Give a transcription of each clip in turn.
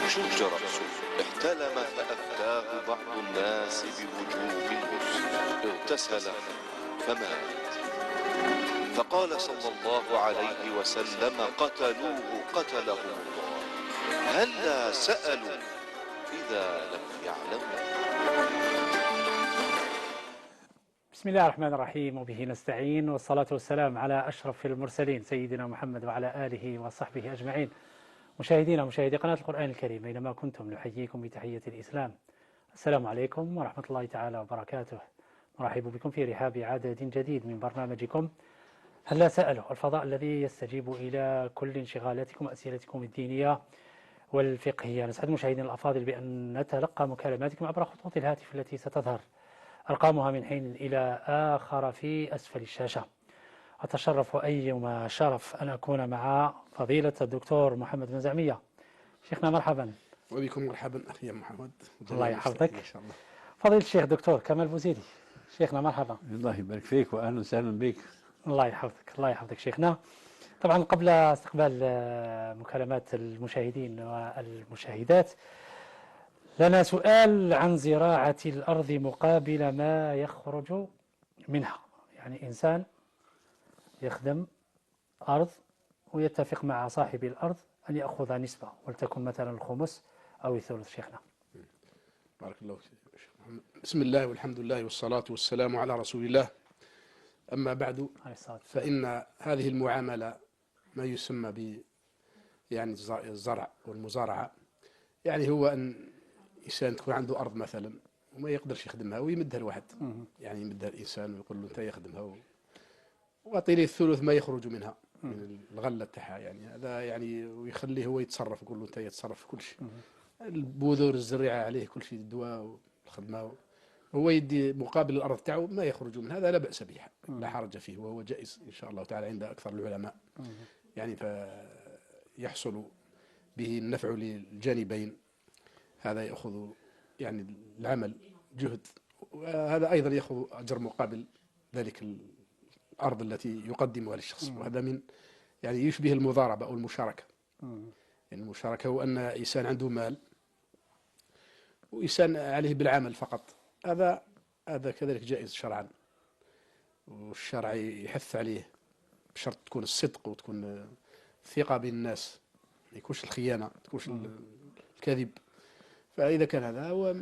شج رأسه احتلم فأفتاه بعض الناس بوجوب الغسل، اغتسل فمات. فقال صلى الله عليه وسلم: قتلوه قتلهم الله، هلا سألوا إذا لم يعلموا. بسم الله الرحمن الرحيم، وبه نستعين، والصلاة والسلام على أشرف المرسلين سيدنا محمد وعلى آله وصحبه أجمعين. مشاهدينا ومشاهدي قناة القرآن الكريم أينما كنتم، نحييكم بتحية الإسلام. السلام عليكم ورحمة الله تعالى وبركاته. نرحب بكم في رحاب عدد جديد من برنامجكم هلا سألوا، الفضاء الذي يستجيب إلى كل انشغالاتكم وأسئلتكم الدينية والفقهية. نسعد مشاهدينا الأفاضل بأن نتلقى مكالماتكم عبر خطوط الهاتف التي ستظهر أرقامها من حين إلى آخر في أسفل الشاشة. أتشرف أيما شرف أن أكون مع فضيلة الدكتور محمد بن زعمية. شيخنا مرحبا. وبكم مرحبا أخي محمد. الله يحفظك. إن شاء الله. فضيلة الشيخ دكتور كمال بوزيدي. شيخنا مرحبا. الله يبارك فيك وأهلا وسهلا بك. الله يحفظك. الله يحفظك شيخنا. طبعا قبل استقبال مكالمات المشاهدين والمشاهدات، لنا سؤال عن زراعة الأرض مقابل ما يخرج منها. يعني إنسان يخدم أرض ويتفق مع صاحب الأرض أن يأخذ نسبة، ولتكن مثلا الخمس أو الثلث. شيخنا بارك الله فيك. بسم الله والحمد لله والصلاة والسلام على رسول الله. أما بعد، فإن هذه المعاملة ما يسمى ب يعني الزرع والمزارعة، يعني هو أن إنسان تكون عنده أرض مثلا وما يقدرش يخدمها ويمدها لواحد، يعني يمدها الإنسان ويقول له أنت يخدمها وأعطي لي الثلث ما يخرج منها من الغلة تاعها، يعني هذا يعني ويخليه هو يتصرف، يقول له أنت يتصرف في كل شيء، البذور الزريعة عليه كل شيء، الدواء والخدمة، هو يدي مقابل الأرض تاعه ما يخرج من هذا، لا بأس به، لا حرج فيه، وهو جائز إن شاء الله تعالى عند أكثر العلماء، يعني فيحصل به النفع للجانبين. هذا يأخذ يعني العمل جهد، وهذا أيضا يأخذ أجر مقابل ذلك الأرض التي يقدمها للشخص، وهذا من يعني يشبه المضاربة أو المشاركة. يعني المشاركة هو أن إنسان عنده مال وإنسان عليه بالعمل فقط، هذا كذلك جائز شرعا، والشرع يحث عليه بشرط تكون الصدق وتكون الثقة بين الناس، ما يكونش الخيانة، ما يكونش الكذب. فإذا كان هذا هو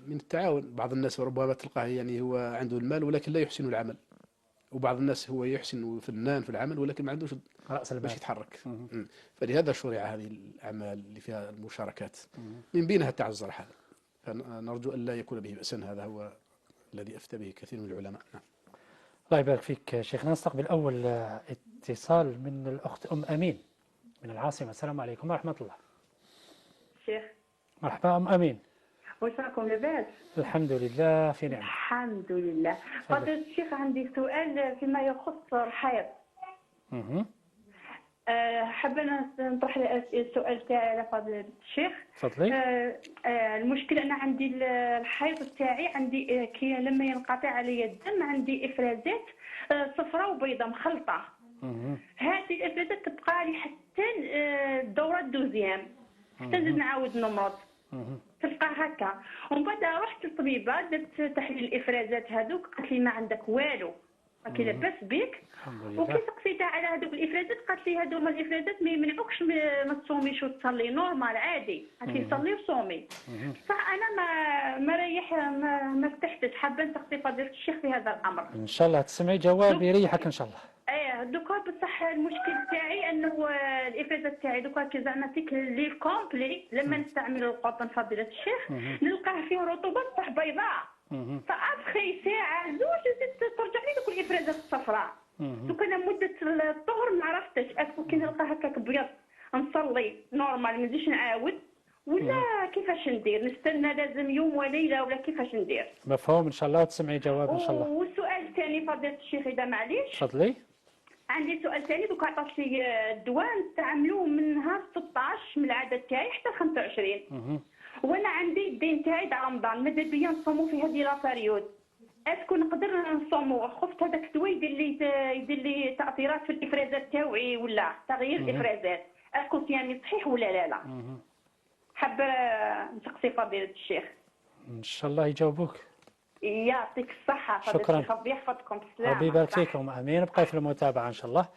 من التعاون. بعض الناس ربما تلقاه يعني هو عنده المال ولكن لا يحسن العمل، وبعض الناس هو يحسن فنان في العمل ولكن ما عندوش رأس المال باش يتحرك. فلهذا شرع هذه الأعمال اللي فيها المشاركات، من بينها تاع الزرع هذا، فنرجو أن لا يكون به بأسا. هذا هو الذي أفتى به كثير من العلماء. الله يبارك فيك شيخنا. نستقبل أول اتصال من الأخت أم أمين من العاصمة. السلام عليكم ورحمة الله. شيخ مرحبا أم أمين. واش راكم لاباس؟ الحمد لله في نعمة. الحمد لله. فضيلة الشيخ عندي سؤال فيما يخص الحيض. حابة نطرح السؤال تاعي على فضيلة الشيخ. تفضلي. المشكلة أنا عندي الحيض تاعي، عندي كي لما ينقطع علي الدم عندي إفرازات صفراء وبيضاء مخلطة. هذه الإفرازات تبقى لي حتى الدورة الدوزيام، حتى نزيد نعاود نمرض، تلقى هكا. ومن بعد رحت للطبيبه درت تحليل الافرازات هذوك، قالت لي ما عندك والو، راكي لاباس بك. وكي سقسيتها على هذوك الافرازات قالت لي هذوما الافرازات ما يمنعوكش ما تصوميش وتصلي نورمال عادي، قالت لي صلي وصومي. صح انا ما ريح ما ارتحتش، حابه نسقسي فضيله الشيخ في هذا الامر. ان شاء الله تسمعي جواب يريحك ان شاء الله. دوكا بصح المشكل تاعي انه الافرازات تاعي دوكا كي زعما تيك لي كومبلي لما نستعمل القطن فضيله الشيخ نلقاه فيه رطوبه بصح بيضاء، فابخي ساعه زوج زدت ترجع لي دوك الافرازات الصفراء. دوك انا مده الطهر ما عرفتش اسكو كي نلقاه هكاك بيض نصلي نورمال ما نزيدش نعاود ولا كيفاش ندير؟ نستنى لازم يوم وليله ولا كيفاش ندير؟ مفهوم ان شاء الله وتسمعي جواب ان شاء الله. والسؤال الثاني فضيله الشيخ اذا معليش. تفضلي. عندي سؤال ثاني، دوك عطات لي الدواء نستعملوه من نهار 16 من العدد تاعي حتى 25، وانا عندي الدين تاعي تاع رمضان ماذا بيا نصوموا في هذه لا باريود، اسكو نقدر نصوموا؟ خفت هذاك الدواء يدير لي تاثيرات في الافرازات تاعي ولا تغيير الافرازات، اسكو يعني صحيح ولا لا؟ حابه نسقسي فضيله الشيخ. ان شاء الله يجاوبوك. يعطيك الصحه فضيله شكراً. الشيخ، ربي يحفظكم بالسلامه. ربي يبارك صح. فيكم، امين. ابقى في المتابعه ان شاء الله.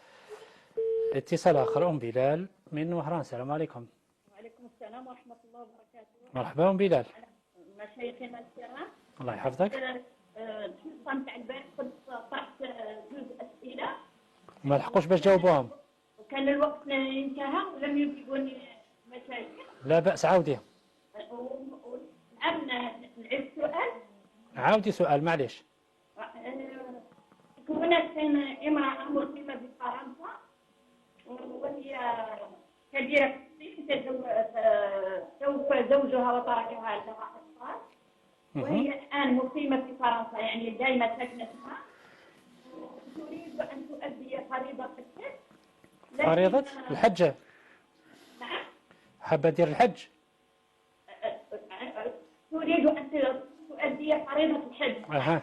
اتصال اخر، ام بلال من وهران. السلام عليكم. وعليكم السلام ورحمة الله وبركاته. مرحبا ام بلال. مشايخنا الكرام، الله يحفظك. الحصة نتاع البارح كنت طرحت جوج أسئلة ما لحقوش باش جاوبوهم. وكان الوقت انتهى ولم يجيبوني مشايخ. لا باس، عاودي. الآن نعيد سؤال. عاودي سؤال معليش. هناك امرأة مقيمة بفرنسا وهي كبيرة في السن، توفى زوجها وتركها لها أطفال، وهي الآن مقيمة في فرنسا يعني دائما ساكنتها، تريد أن تؤدي فريضة الحج. فريضة الحج. نعم. حابة دير الحج. تريد أن تؤدي فريضة الحج. اها.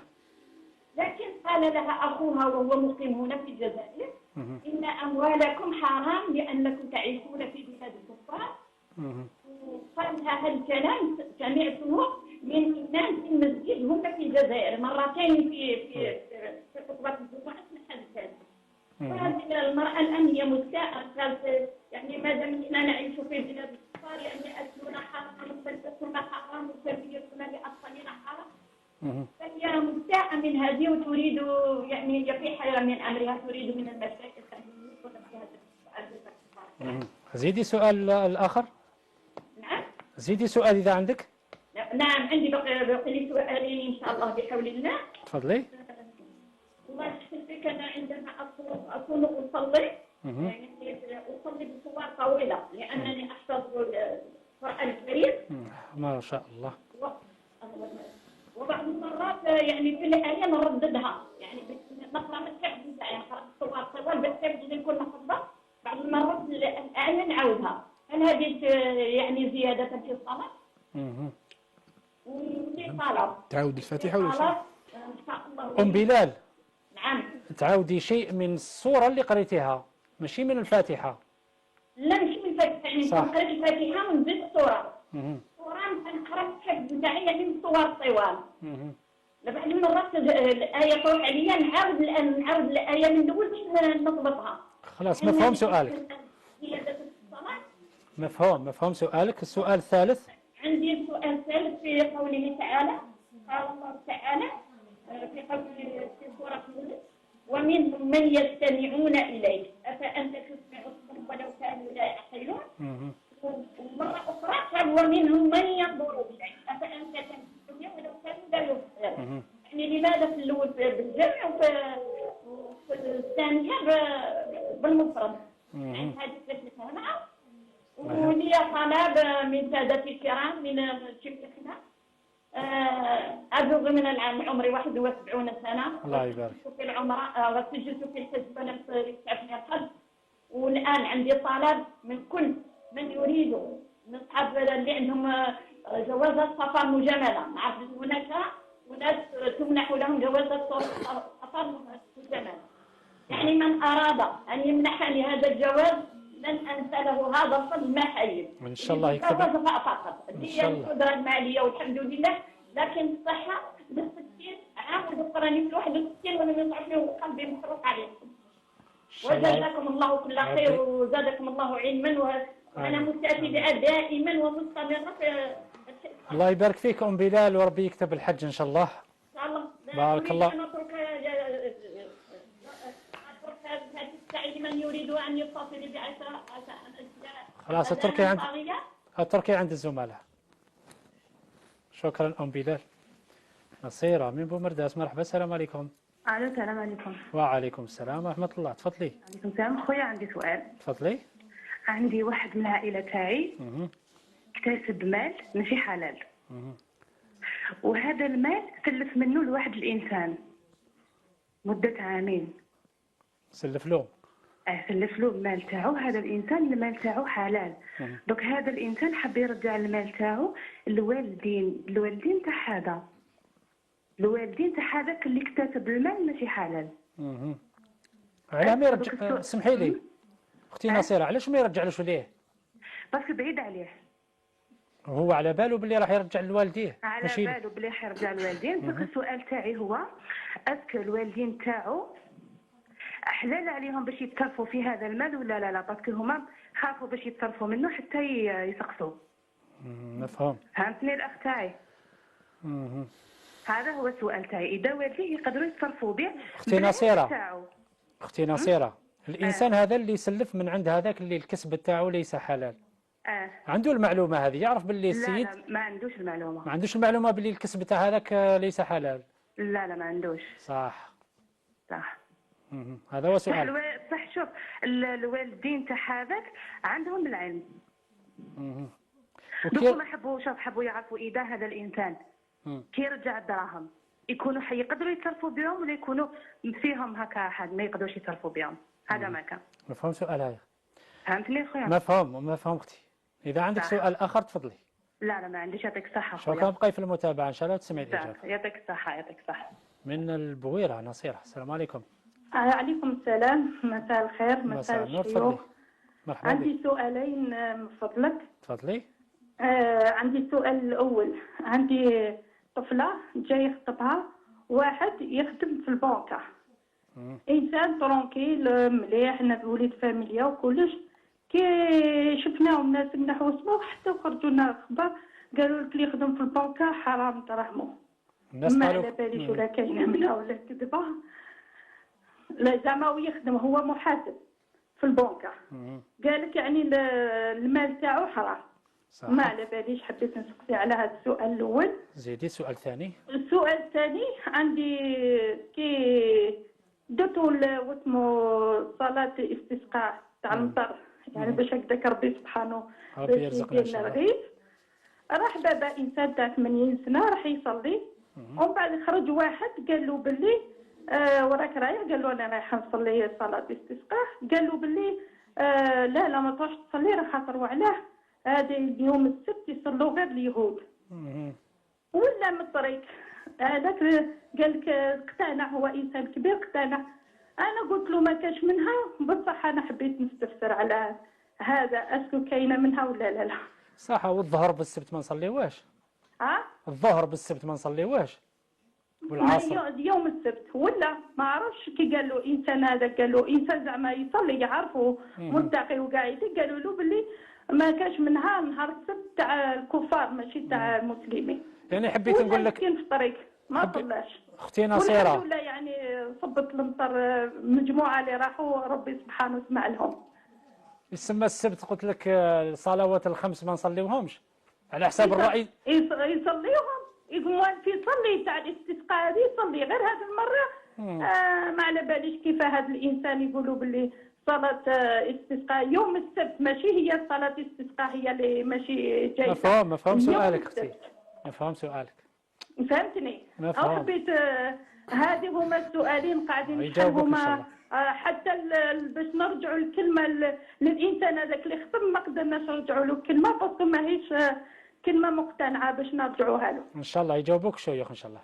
لكن قال لها أخوها وهو مقيم هنا في الجزائر: إن أموالكم حرام لأنكم تعيشون في بلاد الكفار. قال لها هذا الكلام سمعته من إمام في المسجد هنا في الجزائر مرتين في خطبة الجمعة من هذا الكلام. قالت المرأة الآن هي مستاءة، قالت يعني ما دام إننا نعيش في بلاد الكفار يعني أكلنا حرام وملبسنا حرام وتربيتنا لأطفالنا حرام. فهي مستاءة من هذه وتريد يعني هي في حيرة من أمرها، تريد من المشايخ أن يكون في هذا السؤال. زيدي سؤال الآخر. نعم. زيدي سؤال إذا عندك. نعم عندي بقي لي سؤالين إن شاء الله بحول الله. تفضلي. الله يحسن فيك، أنا عندما أكون أصلي يعني أصلي بصور طويلة لأنني أحفظ القرآن الكريم. ما شاء الله. وبعض المرات يعني في الآية نرددها، يعني نقرأ من الحفظ نتاعي نقرأ صور طوال بالحفظ لكل حفظة، بعض المرات الآية نعاودها. هل هذه يعني زيادة في الصلاة؟ وفي طلب تعاود الفاتحة ولا شيء؟ إن شاء الله. أم بلال. نعم. تعاودي شيء من السورة اللي قريتيها ماشي من الفاتحة. لا ماشي من الفاتحة، يعني نقرأ الفاتحة ونزيد السورة. نقرأ الحفظ نتاعي يعني من صور طوال. بعض المرات الآية تروح عليا نعاود الآية من الأول باش نضبطها. خلاص مفهوم سؤالك. مفهوم سؤالك. السؤال الثالث. عندي السؤال الثالث في قوله تعالى، قال الله تعالى في قوله في سورة يونس: ومنهم من يستمعون إليك أفأنت تسمع الصم ولو كانوا لا يعقلون. ومرة أخرى قال: ومنهم من ينظر إليك أفأنت تسمع ولو كانوا لا يبصرون. يعني لماذا في الأول بالجمع وفي الثانية بالمفرد؟ يعني هذه كيف نفهمها؟ ولي طلب من سادتي الكرام من شيخنا، أبلغ من العام عمري 71 سنة. الله يبارك. في العمرة وسجلت في الحزب ولم يسعفني القلب. والآن عندي طلب من كل من يريد من أصحاب اللي عندهم جوازات سفر مجملة. نعرف هناك وناس تمنح لهم جوازات سفر مجملة. يعني من أراد أن يمنحني هذا الجواز لن أنسى له هذا الفضل ما حيل. إن شاء الله يكتب. فقط هي القدرة المالية والحمد لله، لكن الصحة بالستين عام ذكرني في 61 ولم يصعبني وقلبي محروق عليكم. وجزاكم الله كل خير وزادكم الله علما، وأنا مستفيدة دائما ومستمرة في الله يبارك فيك أم بلال، وربي يكتب الحج إن شاء الله. إن شاء الله. بارك الله. من يريد أن يتصل بعشرة خلاص التركي عند الزملاء. شكرا أم بلال. نصيرة من بومرداس. مرحبا. السلام عليكم. السلام عليكم. وعليكم السلام ورحمة الله. تفضلي. عليكم السلام. خويا عندي سؤال. تفضلي. عندي واحد من العائلة تاعي اكتسب مال ماشي حلال، وهذا المال سلف منه لواحد الإنسان مدة عامين. سلف له. سلف له المال تاعو. هذا الانسان المال تاعو حلال. دوك هذا الانسان حب يرجع المال تاعو الوالدين تاع هذا، الوالدين تاع هذاك اللي اكتسب المال ماشي حلال. علاه ما يرجع؟ سمحي لي اختي نصيرة، علاش ما يرجعلوش ليه؟ باسكو بعيد عليه. وهو على باله باللي راح يرجع لوالديه على ماشي بالو بلي حيرجع للوالدين. دوك السؤال تاعي هو اسكو الوالدين تاعو حلال عليهم باش يتصرفوا في هذا المال ولا لا باسكو هما خافوا باش يتصرفوا منه حتى يسقسوا. مفهوم. فهمتني الاخ تاعي؟ هذا هو السؤال تاعي، اذا والديه يقدروا يتصرفوا به. اختي نصيره تاعو. اختي نصيره الانسان هذا اللي يسلف من عند هذاك اللي الكسب تاعو ليس حلال عنده المعلومه هذه، يعرف باللي السيد لا ما عندوش المعلومه. ما عندوش المعلومه باللي الكسب تاع هذاك ليس حلال. لا ما عندوش. صح. هذا هو صح. سؤال. صح. شوف الوالدين تاع هذاك عندهم العلم. دوك ما حبوا يعرفوا اذا هذا الانسان كي يرجع الدراهم يكونوا يقدروا يتصرفوا بهم ولا يكونوا فيهم هكا حد ما يقدروش يتصرفوا بهم. هذا ما كان مفهوم سؤال هذا. فهمتني خويا؟ مفهوم اختي. اذا عندك سؤال اخر تفضلي. لا ما عنديش. يعطيك الصحه خويا. شكرا. بقي في المتابعه ان شاء الله وتسمعي الاجابه. يعطيك الصحه. من البويره نصيره. السلام عليكم. عليكم السلام. مساء الخير. مساء الشيوخ. مرحبا. عندي سؤالين من فضلك. تفضلي. عندي السؤال الأول. عندي طفلة جاي يخطبها واحد يخدم في البنكة، إنسان ترونكيل مليح، وليد فاميليا وكلش. كي شفناهم ناس نحو اسمه حتى خرجوا لنا الأخبار قالوا لك اللي يخدم في البنكة حرام دراهمه. ما على باليش ولا كاينة منها ولا كذبة. لا زعما يخدم هو محاسب في البنكة. قال لك يعني المال تاعو حرام. صح. ما على باليش، حبيت نسقسي على هذا السؤال الاول. زيدي السؤال الثاني. السؤال الثاني عندي كي درتو واسمو صلاة استسقاء تاع المطر، يعني باش هكذاك ربي سبحانه ربي يرزقنا ان شاء الله. الرغيف. راح بابا انسان تاع 80 سنه راح يصلي، ومن بعد خرج واحد قال له باللي وراك رايح؟ قال له انا رايح نصلي صلاه استسقاء. قال له باللي لا ما تروحش تصلي، راه خاطر وعلاه هذا يوم السبت يصلوا غير اليهود. ولا من الطريق هذاك قال لك اقتنع، هو انسان كبير اقتنع. انا قلت له ما كاش منها، بصح انا حبيت نستفسر على هذا اسكو كاينه منها ولا لا. صح. والظهر بالسبت ما نصليوهش. الظهر بالسبت ما نصليوهش والعصر يوم السبت. ولا ما عرفش كي قال له انسان، هذا قال له انسان زعما يصلي يعرفه متقي وقاعد، قالوا له باللي ما كاش منها نهار السبت تاع الكفار ماشي تاع المسلمين. يعني حبيت نقول لك كاين في الطريق ما طلاش. اختي نصيره والحمد لله يعني صبت المطر مجموعه اللي راحوا ربي سبحانه سمع لهم. يسمى السبت قلت لك الصلوات الخمس ما نصليوهمش على حساب الرأي. يصليوهم يقوموا في يصلي تاع الاستسقاء هذه يصلي غير هذه المره. ما على باليش كيف هذا الانسان يقولوا باللي صلاة استسقاء يوم السبت ماشي هي صلاة استسقاء هي اللي ماشي جاية. مفهوم سؤالك اختي. مفهوم سؤالك. فهمتني؟ مفهوم. أو حبيت هذه هما السؤالين قاعدين نحلهما حتى باش نرجعوا الكلمة للإنسان هذاك اللي خطب ما قدرناش نرجعوا له كلمة باسكو ماهيش كلمة مقتنعة باش نرجعوها له. إن شاء الله يجاوبوك شيوخ إن شاء الله.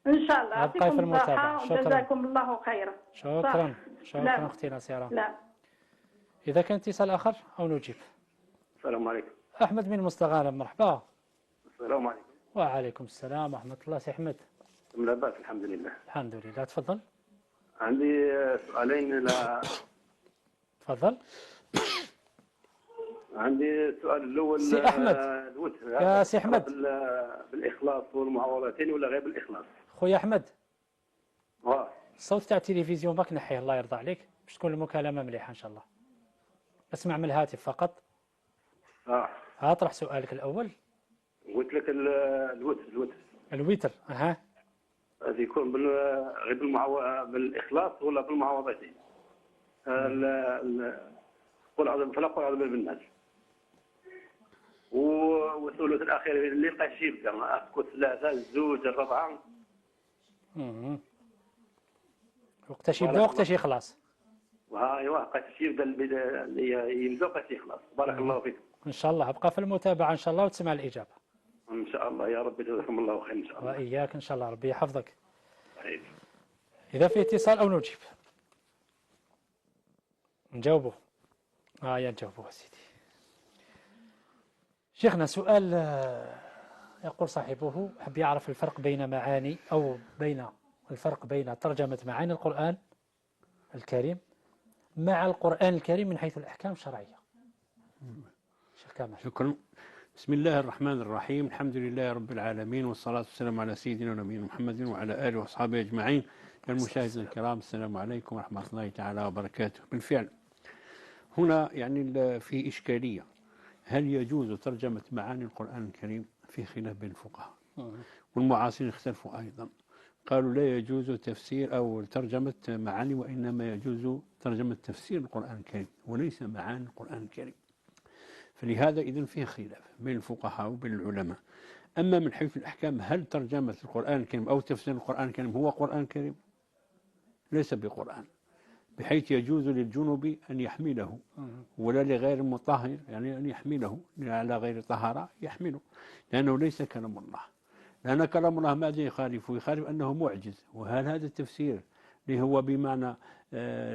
إن شاء الله. أبقى في المتابعة. جزاكم الله خيرا. شكرا. شكرا أختي نصيرة. لا. إذا كان اتصال آخر أو نجيب. السلام عليكم. أحمد من مستغانم. مرحبا. السلام عليكم. وعليكم السلام ورحمة الله. سي أحمد. لا بأس الحمد لله. الحمد لله. تفضل. عندي سؤالين. تفضل. عندي السؤال الأول. سي أحمد. الوتر. يا سي أحمد. بالإخلاص والمعوضتين ولا غير بالإخلاص؟ خويا أحمد. الصوت تاع التلفزيون باك نحيه الله يرضى عليك باش تكون المكالمة مليحة إن شاء الله. اسمع من الهاتف فقط. اطرح سؤالك الأول. قلت لك الوتر. الوتر. هذا يكون غير بالإخلاص ولا بالمعوضتين؟ قل أعوذ فلا قل أعوذ بالناس. والثلث الأخير اللي بقى شيء أسكت ثلاثة الزوج الربعة. وقتاش يبدا وقتاش يخلص. ايوا وقتاش يبدا اللي يبدا وقتاش يخلص. بارك الله فيكم. ان شاء الله ابقى في المتابعه ان شاء الله وتسمع الاجابه. ان شاء الله يا رب جزاكم الله خير ان شاء الله. واياك ان شاء الله ربي يحفظك. صحيح. اذا في اتصال او نجيب. نجاوبه. يا نجاوبه سيدي. شيخنا سؤال يقول صاحبه حب يعرف الفرق بين معاني أو بين الفرق بين ترجمة معاني القرآن الكريم مع القرآن الكريم من حيث الأحكام الشرعية. شيخ كامل. شكرا. بسم الله الرحمن الرحيم، الحمد لله رب العالمين، والصلاة والسلام على سيدنا ونبينا محمد وعلى آله وأصحابه أجمعين. المشاهدين الكرام، السلام عليكم ورحمة الله تعالى وبركاته. بالفعل هنا يعني في إشكالية، هل يجوز ترجمة معاني القرآن الكريم؟ في خلاف بين الفقهاء والمعاصرين اختلفوا أيضا، قالوا لا يجوز تفسير أو ترجمة معاني، وإنما يجوز ترجمة تفسير القرآن الكريم وليس معاني القرآن الكريم. فلهذا إذن فيه خلاف بين الفقهاء وبين العلماء. أما من حيث الأحكام، هل ترجمة القرآن الكريم أو تفسير القرآن الكريم هو قرآن كريم؟ ليس بقرآن، بحيث يجوز للجنب أن يحمله ولا لغير مطهر، يعني أن يحمله على غير طهارة يحمله، لأنه ليس كلام الله. لأن كلام الله ماذا يخالف؟ يخالف أنه معجز. وهل هذا التفسير اللي هو بمعنى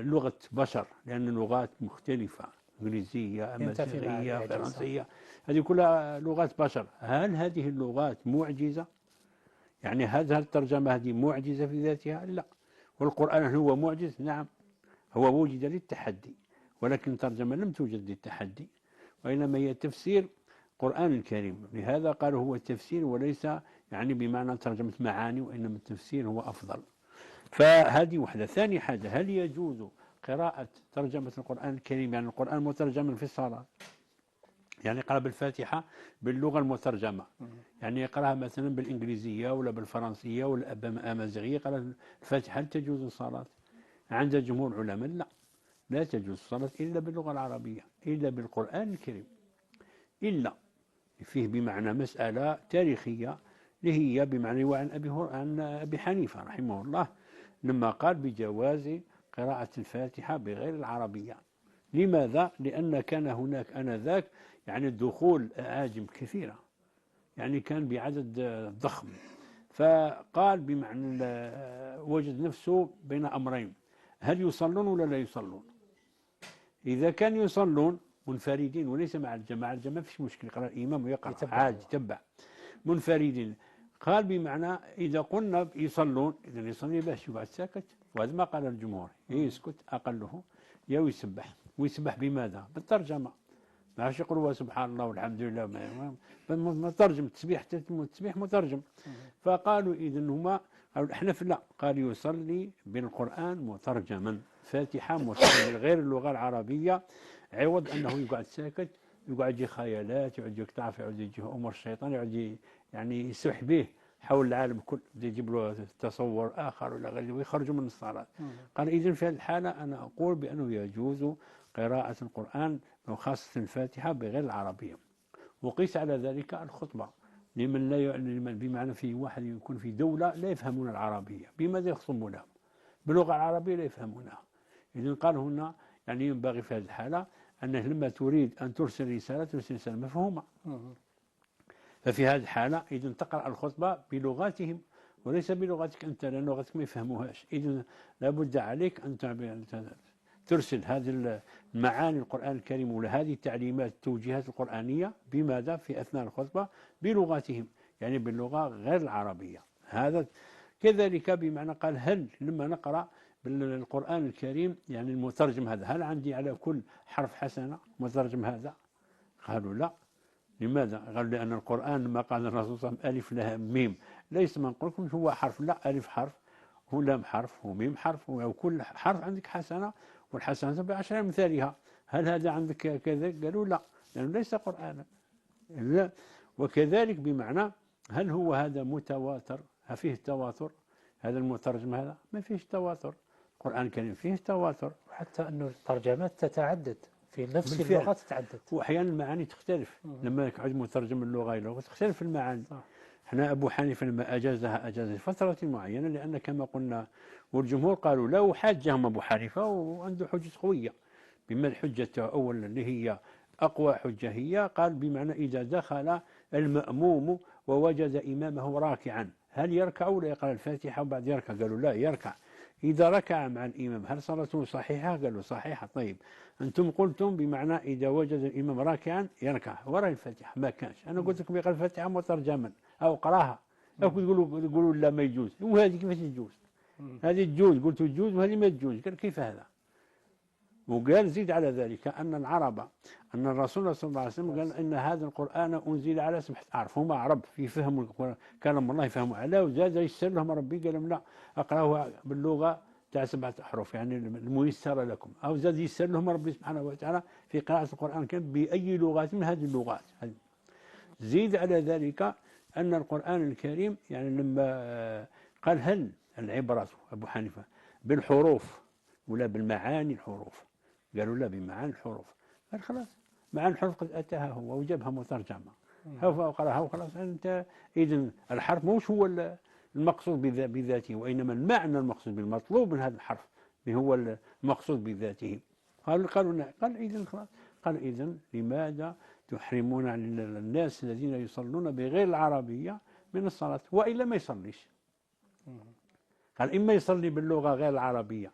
لغة بشر، لأن اللغات مختلفة، إنجليزية، أمازيغية، فرنسية، هذه كلها لغات بشر. هل هذه اللغات معجزة؟ يعني هذه الترجمة هذه معجزة في ذاتها؟ لا. والقرآن هل هو معجز؟ نعم، هو وجد للتحدي، ولكن الترجمة لم توجد للتحدي، وإنما هي تفسير القرآن الكريم. لهذا قالوا هو التفسير وليس يعني بمعنى ترجمة معاني، وإنما التفسير هو أفضل. فهذه وحدة. ثاني حاجة، هل يجوز قراءة ترجمة القرآن الكريم، يعني القرآن مترجما في الصلاة، يعني يقرأ بالفاتحة باللغة المترجمة، يعني يقرأها مثلا بالإنجليزية ولا بالفرنسية ولا بالأمازيغية، يقرأ الفاتحة، هل تجوز الصلاة؟ عند جمهور العلماء لا تجوز الصلاة إلا باللغة العربية، إلا بالقرآن الكريم، إلا فيه بمعنى مسألة تاريخية اللي هي بمعنى عن أبي حنيفة رحمه الله لما قال بجواز قراءة الفاتحة بغير العربية. لماذا؟ لأن كان هناك آنذاك يعني دخول أعاجم كثيرة، يعني كان بعدد ضخم، فقال بمعنى وجد نفسه بين أمرين، هل يصلون ولا لا يصلون؟ إذا كان يصلون منفردين وليس مع الجماعة، الجماعة فيش مشكلة، يقرأ الإمام ويقرأ عادي يتبع. منفردين قال بمعنى إذا قلنا يصلون، إذا يصلي باش يقعد ساكت، وهذا ما قال الجمهور، يسكت أقله يا ويسبح. ويسبح بماذا؟ بالترجمة، ما عادش يقولوا سبحان الله والحمد لله، مترجم التسبيح مترجم. فقالوا إذا هما الأحناف لا، قال يصلي بالقرآن مترجما، فاتحة مترجمة غير اللغة العربية، عوض أنه يقعد ساكت، يقعد يجي خيالات، يقعد يقطع، يقعد يجي أمور الشيطان، يقعد يعني يسرح به حول العالم كله، يجيب له تصور آخر ولا غيره ويخرجوا من الصلاة. قال إذن في هذه الحالة أنا أقول بأنه يجوز قراءة القرآن وخاصة الفاتحة بغير العربية. وقيس على ذلك الخطبة لمن لا بمعنى في واحد يكون في دولة لا يفهمون العربية، بماذا يخطب لهم؟ باللغة العربية لا يفهمونها. إذن قال هنا يعني ينبغي في هذه الحالة أنه لما تريد أن ترسل رسالة ترسل رسالة مفهومة. ففي هذه الحالة إذن تقرأ الخطبة بلغاتهم وليس بلغتك أنت، لأن لغتك ما يفهموهاش. إذن لابد عليك أن ترسل هذه المعاني القرآن الكريم وهذه التعليمات التوجيهات القرآنية بماذا؟ في أثناء الخطبة بلغتهم، يعني باللغة غير العربية. هذا كذلك بمعنى قال هل لما نقرأ بالقرآن الكريم يعني المترجم هذا، هل عندي على كل حرف حسنة مترجم هذا؟ قالوا لا. لماذا؟ قال لأن القرآن لما قال الرسول صلى الله عليه وسلم ألف لام ميم، ليس ما نقول لكم هو حرف، لا، ألف حرف ولام حرف وميم حرف، وكل حرف عندك حسنة، والحسنة ب10 أمثالها. هل هذا عندك كذا؟ قالوا لا، لأنه ليس قرآنا. وكذلك بمعنى هل هو هذا متواتر؟ هل فيه تواتر؟ هذا المترجم هذا ما فيش تواتر. القرآن الكريم فيه تواتر، حتى أنه الترجمات تتعدد في نفس اللغة، تتعدد، وأحيانا المعاني تختلف. لما يقعد مترجم اللغة إلى لغة تختلف المعاني. احنا أبو حنيفة لما أجازها أجاز لفترة معينة، لأن كما قلنا والجمهور قالوا لا، وحاجهم أبو حنيفة وعنده حجة قوية. بما الحجة أولا اللي هي أقوى حجة هي قال بمعنى إذا دخل المأموم ووجد إمامه راكعا هل يركع ولا يقرأ الفاتحة وبعد يركع؟ قالوا لا، يركع، إذا ركع مع الإمام هل صلاته صحيحة؟ قالوا صحيحة. طيب أنتم قلتم بمعنى إذا وجد الإمام راكعا يركع وراء الفاتحة، ما كانش. أنا قلت لكم يقرأ الفاتحة مترجما أو قراها، أو تقولوا لا ما يجوز. وهذه كيفاش تجوز؟ هذه تجوز، قلت تجوز وهذه ما تجوز. قال كيف هذا؟ وقال زيد على ذلك أن العرب، أن الرسول صلى الله عليه وسلم قال إن هذا القرآن أنزل على 7 أعرف. هم عرب في فهم كلام الله يفهموا عليه، وزاد يسر لهم ربي قال لهم لا أقرأه باللغة تاع 7 أحرف يعني الميسر لكم، أو زاد يسر لهم ربي سبحانه وتعالى في قراءة القرآن كان بأي لغة من هذه اللغات. زيد على ذلك أن القرآن الكريم يعني لما قال هل العبرة أبو حنيفة بالحروف ولا بالمعاني الحروف؟ قالوا لا بمعاني الحروف. قال خلاص معاني الحروف قد أتاها هو وجابها مترجمة وقراها وخلاص. أنت إذن الحرف مش هو المقصود بذاته، وإنما المعنى المقصود بالمطلوب من هذا الحرف هو المقصود بذاته. قالوا قال إذن خلاص. قال إذن لماذا تحرمون عن الناس الذين يصلون بغير العربية من الصلاة؟ وإلا ما يصليش. قال إما يصلي باللغة غير العربية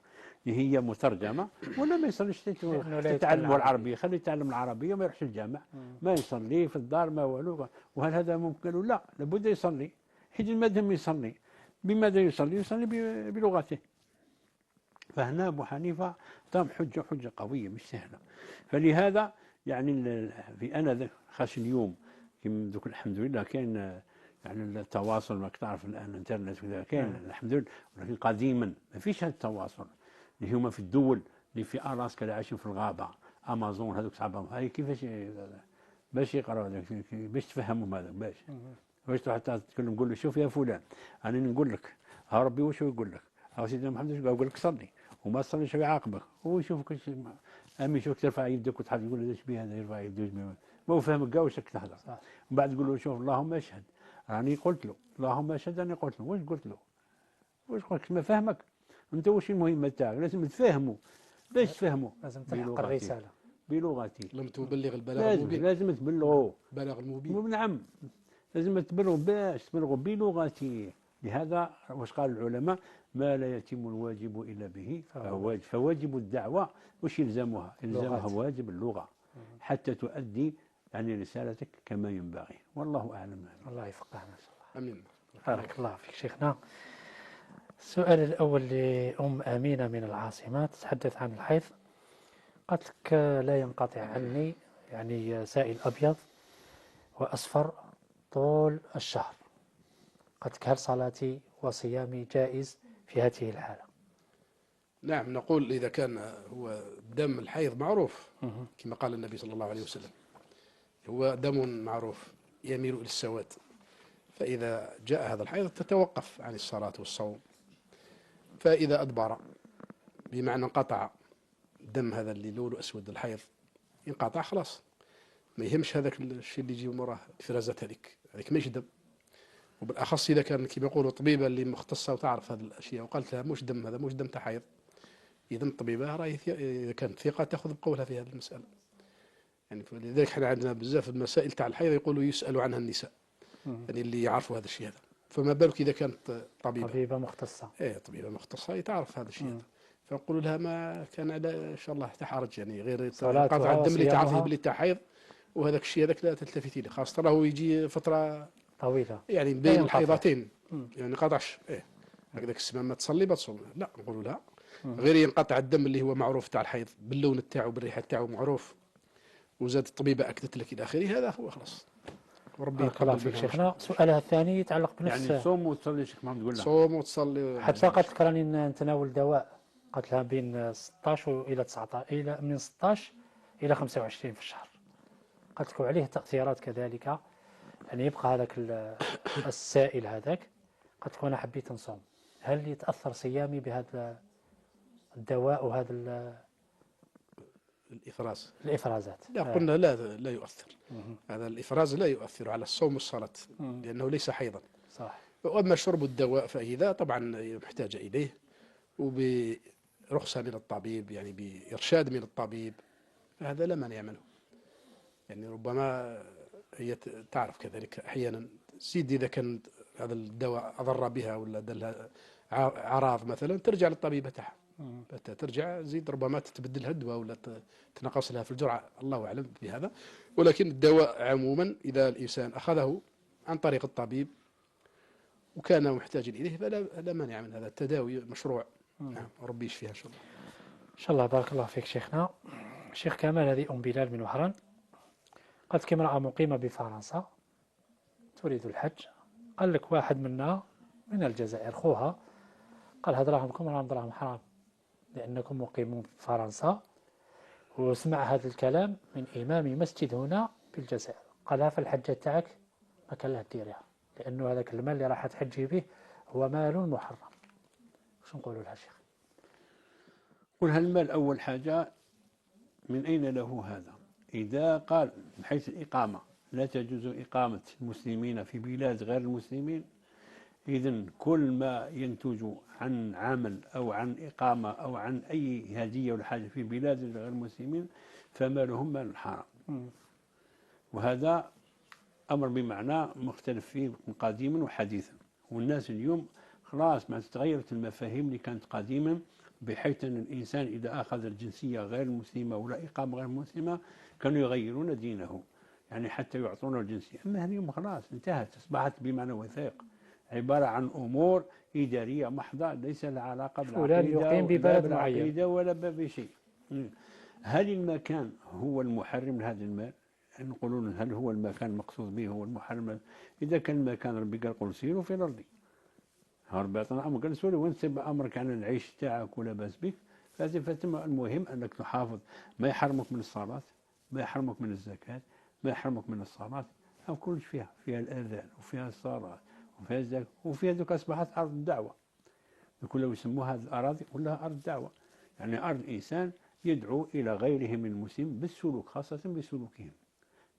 اللي هي مترجمة، ولا ما يصليش تتعلم العربية. خليه يتعلم العربية وما يروحش الجامع، ما يصلي في الدار ما والو. وهل هذا ممكن؟ قالوا لا، لابد يصلي. حيث المذهب يصلي بماذا يصلي؟ يصلي بلغته. فهنا أبو حنيفة قام حجة قوية مش سهلة. فلهذا يعني في أنا خاص اليوم دوك الحمد لله كاين يعني التواصل، ما تعرف الآن الانترنت وكذا كاين الحمد لله. ولكن قديما ما فيش هذا التواصل اللي هما في الدول اللي في ألاسكا اللي عايشين في الغابة أمازون هذوك صعبهم. هاي كيفاش باش يقراوا هذاك باش تفهمهم هذا باش تروح تتكلم تقول له شوف يا فلان أنا نقول لك ها ربي واش يقول لك، ها سيدنا محمد واش يقول لك صلي وما تصليش يعاقبك. هو يشوفك أمي يشوفك ترفع يدك وتحط يقول له ايش بيه هذا يرفع يدك ما هو فاهمك كاع واش راك تهضر. ومن بعد تقول له شوف اللهم اشهد راني قلت له، اللهم اشهد راني قلت له. واش قلت له؟ واش قلت؟ ما فاهمك انت. واش المهمه تاعك؟ لازم تفهموا. باش تفهموا لازم تلحق الرساله بلغتي. لم تبلغ البلاغ المبين. لازم تبلغوا بلاغ المبين. نعم لازم تبلغوا باش تبلغوا بلغتي. لهذا واش قال العلماء ما لا يتم الواجب الا به فواجب الدعوه واش يلزمها؟ يلزمها واجب اللغه حتى تؤدي يعني رسالتك كما ينبغي. والله اعلم. الله يفقهنا ان شاء الله. امين. بارك الله فيك شيخنا. السؤال الأول لأم أمينة من العاصمة تتحدث عن الحيض. قالت لك لا ينقطع عني يعني سائل أبيض وأصفر طول الشهر. قالت لك هل صلاتي وصيامي جائز في هذه الحالة؟ نعم نقول إذا كان هو دم الحيض معروف كما قال النبي صلى الله عليه وسلم هو دم معروف يميل إلى السواد، فإذا جاء هذا الحيض تتوقف عن الصلاة والصوم. فإذا أدبر بمعنى انقطع الدم هذا اللي لونه أسود الحيض ينقطع خلاص، ما يهمش هذاك الشيء اللي يجي من وراه الإفرازات هذيك ماشي دم. وبالأخص إذا كان كما يقولوا طبيبة اللي مختصة وتعرف هذه الأشياء وقالت لها مش دم هذا مش دم تاع حيض، إذا الطبيبة راهي إذا كانت ثقة تأخذ بقولها في هذه المسألة. يعني لذلك احنا عندنا بزاف المسائل تاع الحيض يقولوا يسألوا عنها النساء يعني اللي يعرفوا هذا الشيء هذا. فما بالك إذا كانت طبيبة مختصة. طبيبة مختصة تعرف هذا الشيء هذا. فنقول لها ما كان على إن شاء الله تحرج يعني غير قطع الدم اللي تعرفه باللي تاع حيض وهذاك الشيء هذاك لا تلتفتي له، خاصة راهو يجي فترة طويلة يعني بين الحيضتين يعني قطعش هكذاك السماء ما تصلي بتصلي لا. نقولوا لها غير ينقطع الدم اللي هو معروف تاع الحيض باللون تاعو بالريحة تاعو معروف وزاد الطبيبة أكدت لك إلى آخره، هذا هو خلاص. وربي يقبل فيك شيخنا. سؤالها الثاني يتعلق بنفس يعني صوم وتصلي شيخ محمد تقول لها صوم وتصلي. حتى قالت لك راني نتناول دواء، قالت لها بين 16 إلى 19 إلى من 16 إلى 25 في الشهر. قالت لك وعليه تأثيرات كذلك يعني يبقى هذاك السائل هذاك. قالت لك وأنا حبيت نصوم، هل يتأثر صيامي بهذا الدواء وهذا الإفرازات؟ لا قلنا لا يؤثر. هذا الإفراز لا يؤثر على الصوم والصلاة لأنه ليس حيضا. صح. وأما شرب الدواء فإذا طبعا محتاج إليه وبرخصة من الطبيب يعني بإرشاد من الطبيب هذا لا مانع منه. يعني ربما هي تعرف كذلك أحيانا زيد إذا كان هذا الدواء أضر بها ولا دلها أعراض مثلا، ترجع للطبيب تاعها، ترجع زيد ربما تتبدلها الدواء ولا تنقص لها في الجرعة، الله أعلم بهذا. ولكن الدواء عموما إذا الإنسان أخذه عن طريق الطبيب وكان محتاجا إليه فلا مانع من هذا، التداوي مشروع. نعم، ربي يشفيها إن شاء الله. إن شاء الله. بارك الله فيك شيخنا. شيخ كمال، هذه أم بلال من وهران، قالت لك امرأة مقيمة بفرنسا تريد الحج، قال لك واحد منا من الجزائر خوها قال هاد دراهمكم راهم دراهم حرام لأنكم مقيمون في فرنسا، وسمع هذا الكلام من إمام مسجد هنا بالجزائر، قالها فالحجة تاعك ما كان لها ديرها، لأنه هذاك المال اللي راح تحجي به هو مال محرم. شو نقولوا لها شيخ؟ قل هالمال أول حاجة من أين له هذا؟ إذا قال من حيث الإقامة لا تجوز إقامة المسلمين في بلاد غير المسلمين، إذن كل ما ينتج عن عمل أو عن إقامة أو عن أي هدية ولا حاجة في بلاد غير المسلمين فمالهم مال حرام. وهذا أمر بمعنى مختلف فيه قديما وحديثا، والناس اليوم خلاص ما تغيرت المفاهيم اللي كانت قديما، بحيث أن الإنسان إذا أخذ الجنسية غير المسلمة ولا إقامة غير مسلمة كانوا يغيرون دينه، يعني حتى يعطونه الجنسية. أما اليوم خلاص انتهت، أصبحت بمعنى وثائق، عبارة عن أمور إدارية محضة ليس لها علاقة بالعقيدة ولا بشيء. هل المكان هو المحرم لهذا المال؟ نقولون هل هو المكان المقصود به هو المحرم؟ إذا كان المكان ربي قال قل سيروا في الأرض، ربي أعطانا أمر قال سوري وانت أمرك عن العيش تاعك ولا باس بك، فتم المهم أنك تحافظ ما يحرمك من الصلاة، ما يحرمك من الزكاة، ما يحرمك من الصلاة، أو كلش فيها الأذان وفيها الصلاة وفيها الزكاة وفيها ذوك أصبحت أرض الدعوة. كلهم يسموها هذه الأراضي كلها أرض دعوة، يعني أرض إنسان يدعو إلى غيره من المسلم بالسلوك، خاصة بسلوكهم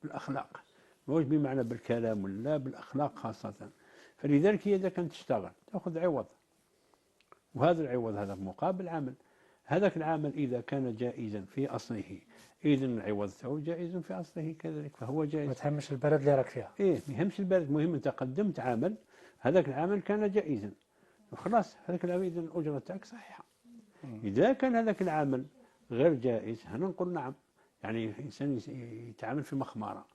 بالأخلاق، مش بمعنى بالكلام ولا بالأخلاق خاصة. فلذلك إذا كانت تشتغل تأخذ عوض، وهذا العوض هذا مقابل عمل، هذاك العمل إذا كان جائزا في أصله إذن العوض تاعو جائز في أصله كذلك، فهو جائز. ما تهمش البلد اللي راك فيها. إيه ما يهمش البلد، المهم أنت قدمت عمل، هذاك العمل كان جائزا وخلاص، هذاك العمل إذن الأجرة تاعك صحيحة. إذا كان هذاك العمل غير جائز هنا نقول نعم، يعني إنسان يتعامل في مخمرة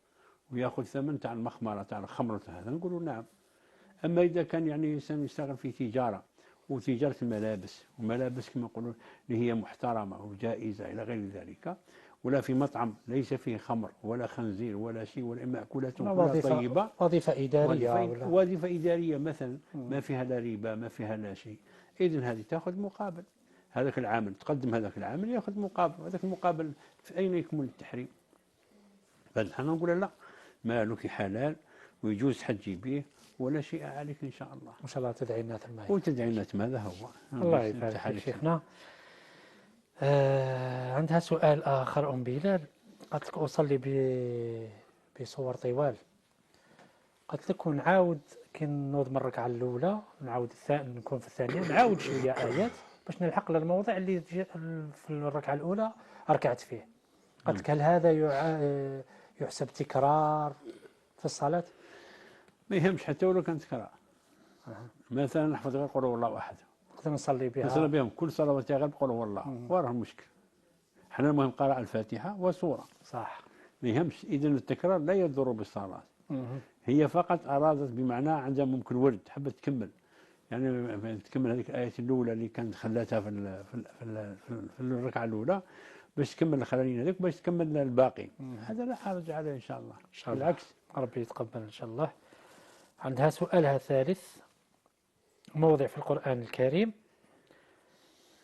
ويأخذ ثمن تاع المخمرة تاع الخمر هذا نقولوا نعم. أما إذا كان يعني إنسان يشتغل في تجارة وتجارة الملابس، وملابس كما يقولون اللي هي محترمة وجائزة إلى غير ذلك، ولا في مطعم ليس فيه خمر ولا خنزير ولا شيء ولا مأكولات كلها طيبة، وظيفة إدارية وظيفة إدارية مثلا ما فيها لا ربا ما فيها لا شيء، إذن هذه تأخذ مقابل هذاك العامل، تقدم هذاك العامل يأخذ مقابل، هذاك المقابل في أين يكمن التحريم؟ فنحن نقول لا، مالك حلال ويجوز حجي به ولا شيء عليك إن شاء الله. إن شاء الله تدعي لنا الماء وتدعي لنا هذا هو. الله يبارك فيك شيخنا. عندها سؤال آخر أم بلال، قالت لك أصلي بصور طوال، قالت لك ونعاود كي نوض من الركعة الأولى نعاود نكون في الثانية نعاود شوية آيات باش نلحق للموضع اللي في الركعة الأولى ركعت فيه. قالت لك هل هذا يحسب تكرار في الصلاة؟ ما يهمش حتى ولو كان تكرار. مثلا نحفظ غير قل هو الله أحد، نقدر نصلي بها، نصلي بهم كل صلواتها غير قل هو الله، وراه المشكل. حنا المهم قراءة الفاتحة وسورة. صح. ما يهمش، إذا التكرار لا يضر بالصلاة. هي فقط أرادت بمعنى عندها ممكن ورد حبت تكمل، يعني تكمل هذيك الآية الأولى اللي كانت خلاتها في الركعة الأولى باش تكمل الخلالين هذيك باش تكمل الباقي. هذا لا حرج عليه إن شاء الله. بالعكس ربي يتقبل إن شاء الله. عندها سؤالها ثالث، موضع في القرآن الكريم،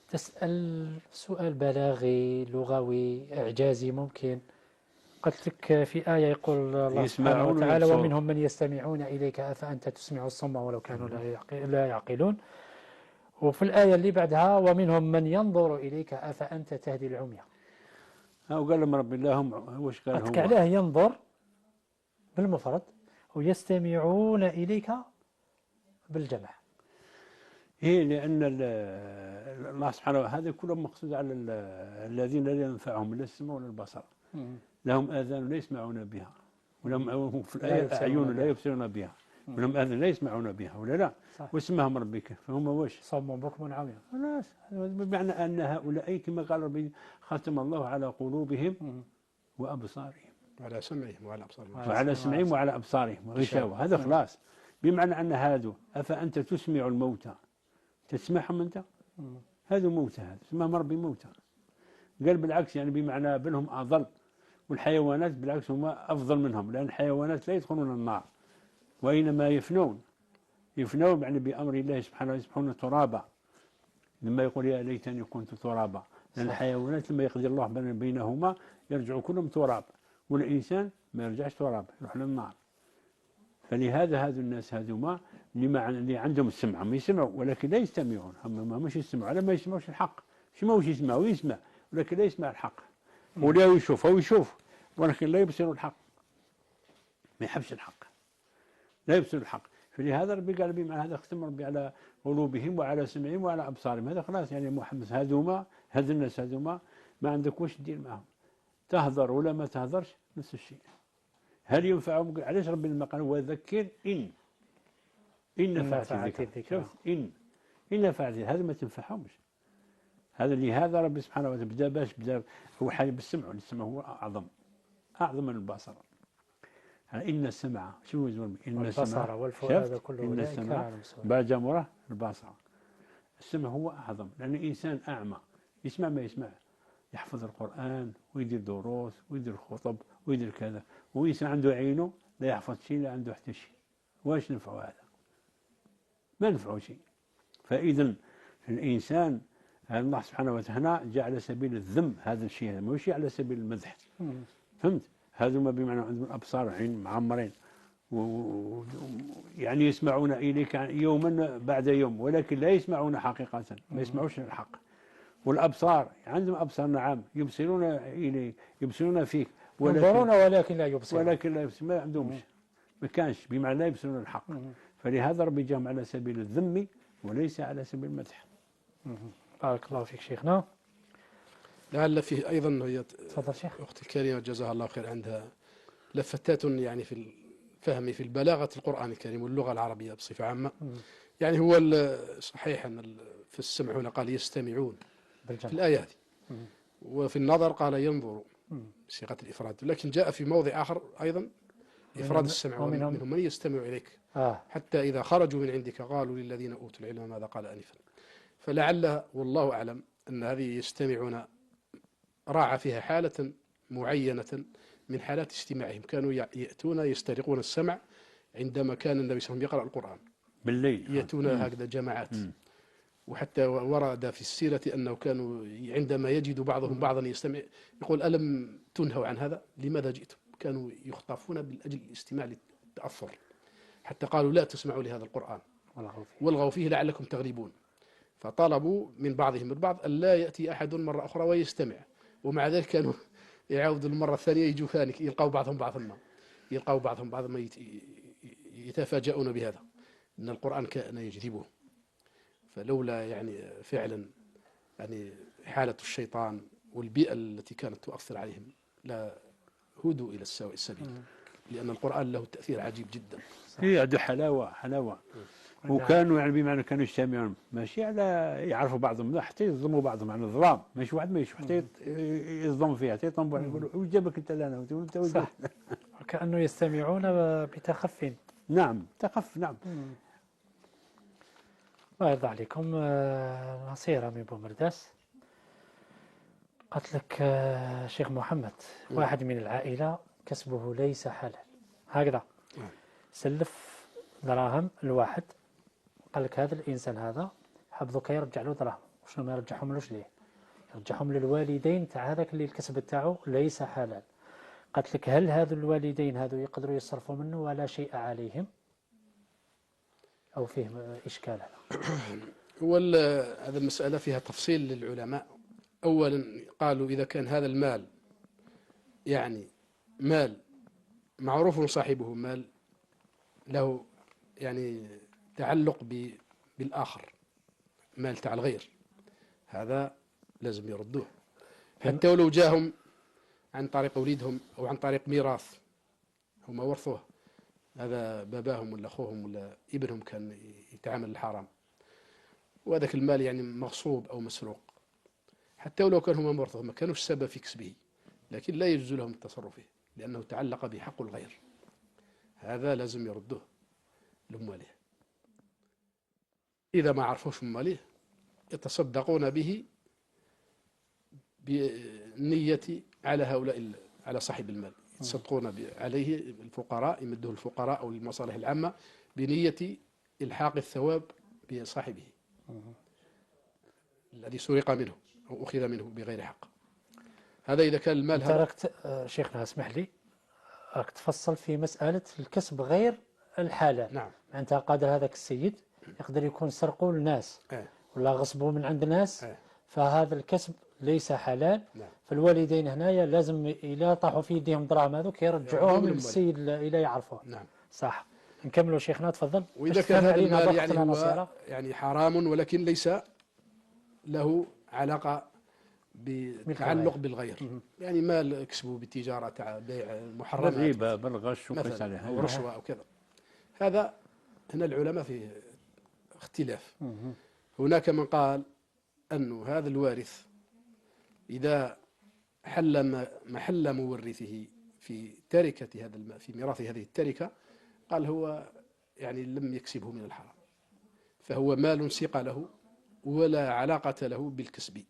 تسأل سؤال بلاغي لغوي إعجازي ممكن. قلت لك في آية يقول الله سبحانه وتعالى ومنهم من يستمعون إليك أفأنت تسمع الصم ولو كانوا لا يعقلون، وفي الآية اللي بعدها ومنهم من ينظر إليك أفأنت تهدي العمي. وقال لهم رب الله هم وش قال هو؟ عليه ينظر بالمفرد ويستمعون إليك بالجمع. هي لأن الله سبحانه هذا كله مقصود على الذين لا ينفعهم لا السمع ولا البصر، لهم آذان لا يسمعون بها ولهم في الآية أعين لا يبصرون بها، ولهم آذان لا يسمعون بها ولا لا؟ صح. واسمهم ربي كيف فهم واش؟ صم بكم عمياء. خلاص بمعنى أن هؤلاء كما قال ربي ختم الله على قلوبهم وأبصارهم وعلى سمعهم وعلى أبصارهم وعلى سمعهم وعلى أبصارهم غشاوة. هذا خلاص. بمعنى أن هذا أفأنت تسمع الموتى تسمعهم أنت؟ هذا موتى، هذا اسمهم ربي موتى. قال بالعكس يعني بمعنى بلهم أضل، والحيوانات بالعكس هم أفضل منهم، لأن الحيوانات لا يدخلون النار وإنما يفنون يعني بأمر الله سبحانه يصبحون ترابا. لما يقول يا ليتني كنت ترابا، لأن الحيوانات لما يقضي الله بينهما يرجعوا كلهم تراب، والإنسان ما يرجعش تراب يروح للنار. فلهذا هذو الناس هذوما اللي عندهم السمع هم يسمعوا ولكن لا يستمعون، هم مش يسمعوا على ما يسمعوش الحق. مش يسمع ويسمع ولكن لا يسمع الحق، ولا يشوف ولكن لا يبصر الحق، ما يحبش الحق، لا يبصر الحق. فلهذا ربي قال بما هذا ختم ربي على قلوبهم وعلى سمعهم وعلى أبصارهم. هذا خلاص يعني محمد هذ الناس هذوما ما عندك واش تدير معهم، تهضر ولا ما تهضرش نفس الشيء. هل ينفعهم؟ علاش ربي لما قال وذكر إن نفعت الذكر. شوف إن نفعت هذا ما تنفعهمش. هذا لهذا ربي سبحانه وتعالى بدا هو حاجة بالسمع، والسمع هو أعظم من البصر. إن السمع شو يزول إن السمع والفؤاد كله إن السمع بعد مرة البصر. السمع هو أعظم، لأن الإنسان أعمى يسمع ما يسمع، يحفظ القرآن ويدير دروس ويدير خطب ويدير كذا، وإنسان عنده عينه لا يحفظ شيء لا عنده حتى شيء. واش نفعه هذا؟ ما نفعه شيء. فإذا الإنسان الله سبحانه وتعالى جاء على سبيل الذم هذا الشيء، مش على سبيل المدح. فهمت؟ هذا ما بمعنى عندهم أبصار عين معمرين يعني يسمعون إليك يوما بعد يوم ولكن لا يسمعون حقيقة، ما يسمعوش الحق. والأبصار عندهم أبصار نعم يبصرون إليك يبصرون فيك ينظرون ولكن لا يبصرون، ما عندهمش، ما كانش بمعنى لا يبصرون الحق. فلهذا ربي جاءهم على سبيل الذم وليس على سبيل المدح. بارك الله فيك شيخنا. لعل فيه أيضا هي تفضل شيخ. أختي الكريمة جزاها الله خير عندها لفتات يعني في الفهم في البلاغة القرآن الكريم واللغة العربية بصفة عامة. يعني هو صحيح أن في السمع هنا قال يستمعون في الآية هذه، وفي النظر قال ينظر صيغة الإفراد، لكن جاء في موضع آخر أيضا إفراد السمع ومنهم من يستمع إليك حتى إذا خرجوا من عندك قالوا للذين أوتوا العلم ماذا قال آنفا. فلعل والله أعلم أن هذه يستمعون راعى فيها حالة معينة من حالات استماعهم، كانوا يأتون يسترقون السمع عندما كان النبي صلى الله عليه وسلم يقرأ القرآن بالليل، يأتون هكذا جماعات. وحتى ورد في السيرة أنه كانوا عندما يجد بعضهم بعضا يستمع يقول ألم تنهوا عن هذا؟ لماذا جئتم؟ كانوا يخطفون من أجل الاستماع للتأثر، حتى قالوا لا تسمعوا لهذا القرآن والغوا فيه لعلكم تغلبون. فطلبوا من بعضهم البعض ألا يأتي أحد مرة أخرى ويستمع، ومع ذلك كانوا يعودوا المرة الثانية يجوا ثاني يلقوا بعضهم بعضا يتفاجؤون بهذا أن القرآن كان يجذبه. فلولا يعني فعلا يعني حالة الشيطان والبيئة التي كانت تؤثر عليهم لا هدوا إلى السبيل، لأن القرآن له تأثير عجيب جدا. هي عنده حلاوة وكانوا يعني بمعنى كانوا يجتمعون ماشي على يعرفوا بعضهم، لا حتى يظلموا بعضهم عن الظلام، ماشي واحد ما يشوف حتى يظلم فيها، حتى يطنبوا يقولوا واش جابك انت لنا وانت صح. كأنه يستمعون بتخف. نعم تخف. نعم. الله يرضى عليكم. نصيرة من بومرداس قالت لك شيخ محمد واحد من العائلة كسبه ليس حلال هكذا، سلف دراهم الواحد، قال لك هذا الإنسان هذا حبذك يرجع له دراهم، وشنو ما يرجعهم لوش ليه؟ يرجعهم للوالدين تاع هذاك اللي الكسب تاعو ليس حلال. قالت لك هل هذو الوالدين هذو يقدروا يصرفوا منه ولا شيء عليهم أو فيه إشكال؟ هذا المسألة فيها تفصيل للعلماء. أولا قالوا إذا كان هذا المال يعني مال معروف صاحبه، مال له يعني تعلق بالآخر، مال تاع الغير، هذا لازم يردوه حتى ولو جاهم عن طريق وليدهم أو عن طريق ميراث هم ورثوه، هذا باباهم ولا أخوهم ولا ابنهم كان يتعامل الحرام، وهذاك المال يعني مغصوب أو مسروق، حتى ولو كان هما مرتضى ما كانوش سبب في كسبه، لكن لا يجوز لهم التصرف فيه لأنه تعلق بحق الغير، هذا لازم يردوه لأمواله. إذا ما عرفوش أمواله يتصدقون به بالنية على هؤلاء، على صاحب المال، يتصدقون عليه الفقراء، يمدوه الفقراء أو المصالح العامة بنية إلحاق الثواب بصاحبه الذي سرق منه أو أخذ منه بغير حق. هذا إذا كان المال هذا. شيخنا اسمح لي، راك تفصل في مسألة الكسب غير الحلال. نعم. أنت قادر هذاك السيد يقدر يكون سرقوا الناس ولا غصبوا من عند الناس، فهذا الكسب ليس حلال. نعم. فالوالدين هنايا لازم إذا طاحوا في يديهم دراهم هذوك يرجعوهم للسيد إلى يعرفوه. نعم. صح. نكملوا شيخنا تفضل. وإذا كان هذا المال يعني هو يعني حرام ولكن ليس له علاقة بتعلق بالغير، يعني مال كسبه بالتجارة تاع بيع محرمات، بالربا بالغش وقيس عليها أو رشوة أو كذا، هذا هنا العلماء في اختلاف. هناك من قال أنه هذا الوارث إذا حل محل مورثه في تركة هذا المال، في ميراث هذه التركة، قال هو يعني لم يكسبه من الحرام، فهو مال سيق له ولا علاقة له بالكسب،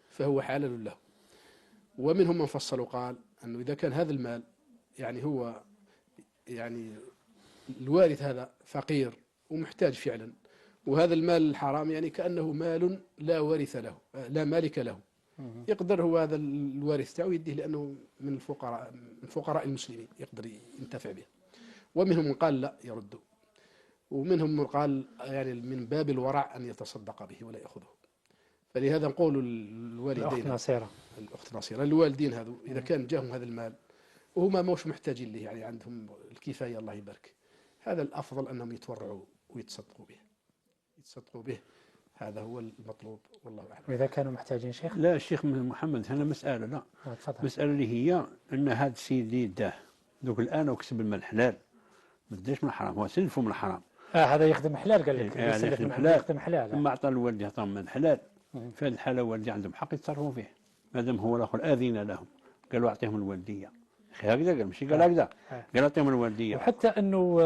فهو حلال له. ومنهم من فصلوا قال أنه إذا كان هذا المال يعني هو يعني الوارث هذا فقير ومحتاج فعلا، وهذا المال الحرام يعني كأنه مال لا وارث له، لا مالك له، يقدر هو هذا الوارث تاعو يديه لأنه من فقراء المسلمين يقدر ينتفع به. ومنهم من قال لا يرده، ومنهم من قال يعني من باب الورع أن يتصدق به ولا يأخذه. فلهذا نقول الوالدين، الأخت ناصرة، الوالدين هذو إذا كان جاهم هذا المال وهما موش محتاجين له، يعني عندهم الكفاية الله يبارك، هذا الأفضل أنهم يتورعوا ويتصدقوا به، هذا هو المطلوب والله أعلم. وإذا كانوا محتاجين شيخ؟ لا الشيخ محمد هنا مسألة، لا مسألة اللي هي أن هذا السيد اللي يداه دوك الآن وكسب المال الحلال ما داش من الحرام، هو سلفه من الحرام. هذا يخدم حلال قال لك. يخدم حلال. ثم أعطى الوالد يعطيهم من حلال، في الحالة الوالدي عندهم حق يتصرفوا فيه مادام هو الآخر آذن لهم، قالوا أعطيهم الوالدية. هكذا قال، ماشي قال هكذا، قال أعطيهم الوالدية. وحتى أنه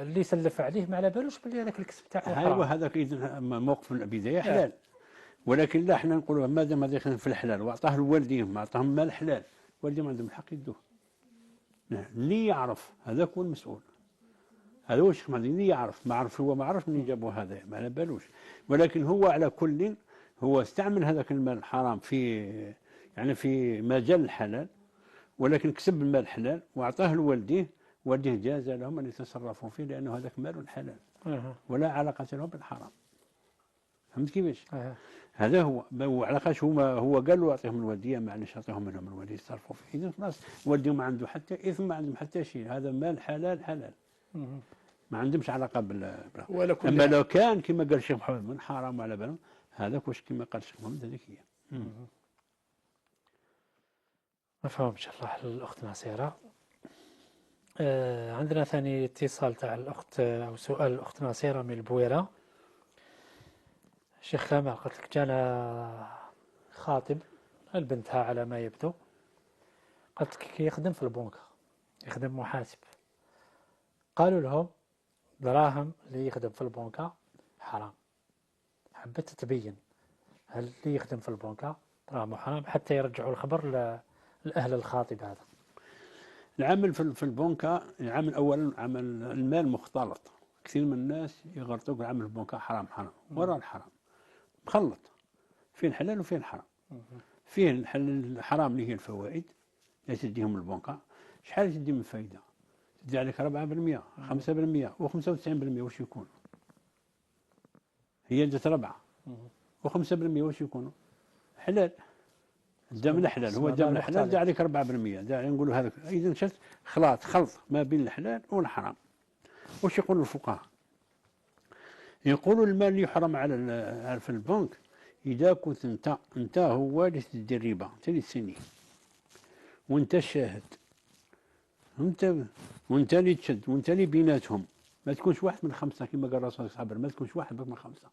اللي سلف عليه ما على بالوش باللي هذاك الكسب تاعه حرام. أيوه هذاك إذا موقف من البداية حلال، ولكن لا احنا نقولوا مادام هذا يخدم في الحلال وأعطاه الوالدين ما أعطاهم مال حلال، والدي ما عندهم الحق يدوه. اللي يعرف هذاك هو المسؤول، هذا هو الشيخ محمد اللي يعرف، ما عرف هو ما عرف منين جابوا هذا ما على بالوش، ولكن هو على كل هو استعمل هذاك المال الحرام في يعني في مجال الحلال، ولكن كسب المال الحلال وأعطاه لوالديه، والديه جاز لهم أن يتصرفوا فيه لأنه هذاك مال حلال ولا علاقة له بالحرام. فهمت كيفاش؟ هذا هو، وعلاقاش هو قال له أعطيهم الوالدية، معليش أعطيهم منهم الوالدية يتصرفوا فيه، إذا خلاص والديه ما عنده حتى إثم، ما عندهم حتى شيء، هذا مال حلال ما عندهمش علاقة أما لو كان كما قال الشيخ محمد من حرام على بالهم، هذاك واش كما قال الشيخ محمد هذيك هي. مفهوم إن شاء الله. الأخت ناصرة. عندنا ثاني اتصال تاع الأخت أو سؤال الأخت ناصرة من البويرة. الشيخ كامل قلت لك جانا خاطب البنتها على ما يبدو، قلت لك يخدم في البنكة، يخدم محاسب، قالوا لهم دراهم اللي يخدم في البنكة حرام. حبيت تبين هل اللي يخدم في البنكة دراهم حرام حتى يرجعوا الخبر لأهل الخاطب هذا. العمل في البنكة، العمل أولا عمل المال مختلط، كثير من الناس يغلطوك العمل في البنكة حرام وراء الحرام مخلط، فيه الحلال وفيه الحرام. فيه الحرام اللي هي الفوائد اللي تديهم البنكة، شحال تدي من فايدة؟ تدي عليك 4%، 5% و95% واش يكون؟ هي جات 4 و5% واش يكونوا؟ حلال. دا من الحلال، هو دا من الحلال دا عليك 4%، دا نقولوا هذاك. إذا شفت خلط ما بين الحلال والحرام. واش يقولوا الفقهاء؟ يقولوا المال اللي يحرم على في البنك إذا كنت أنت هو اللي تدي الربا، أنت اللي تسني وأنت الشاهد، وانت اللي تشد وانت اللي بيناتهم، ما تكونش واحد من خمسه كما قال الرسول صلى الله عليه وسلم، ما تكونش واحد من خمسه.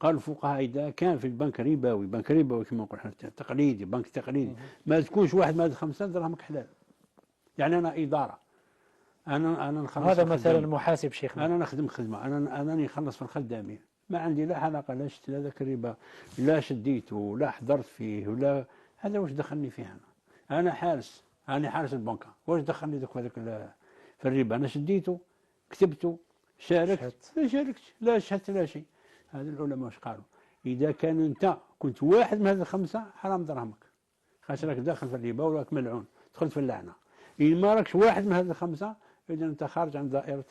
قال الفقهاء اذا كان في البنك ربوي، بنك ربوي كما نقول احنا تقليدي، بنك تقليدي، ما تكونش واحد من هذه الخمسه دراهمك حلال. يعني انا اداره، انا نخلص هذا مثلا محاسب شيخنا، انا نخدم خدمه، انا نخلص في الخدامين، ما عندي لا علاقه لا شفت هذاك الربا لا شديته ولا حضرت فيه ولا هذا، واش دخلني فيه انا حارس، انا حارس البنكه، واش دخلني ذاك هذاك في الربا؟ انا شديته كتبته شاركت لا شاركتش لا شهدت لا شيء. هذا العلماء واش قالوا؟ اذا كان انت كنت واحد من هذه الخمسه حرام دراهمك، خاطر راك داخل في الربا وراك ملعون، دخلت في اللعنه. إذا ما راكش واحد من هذه الخمسه اذا انت خارج عن دائره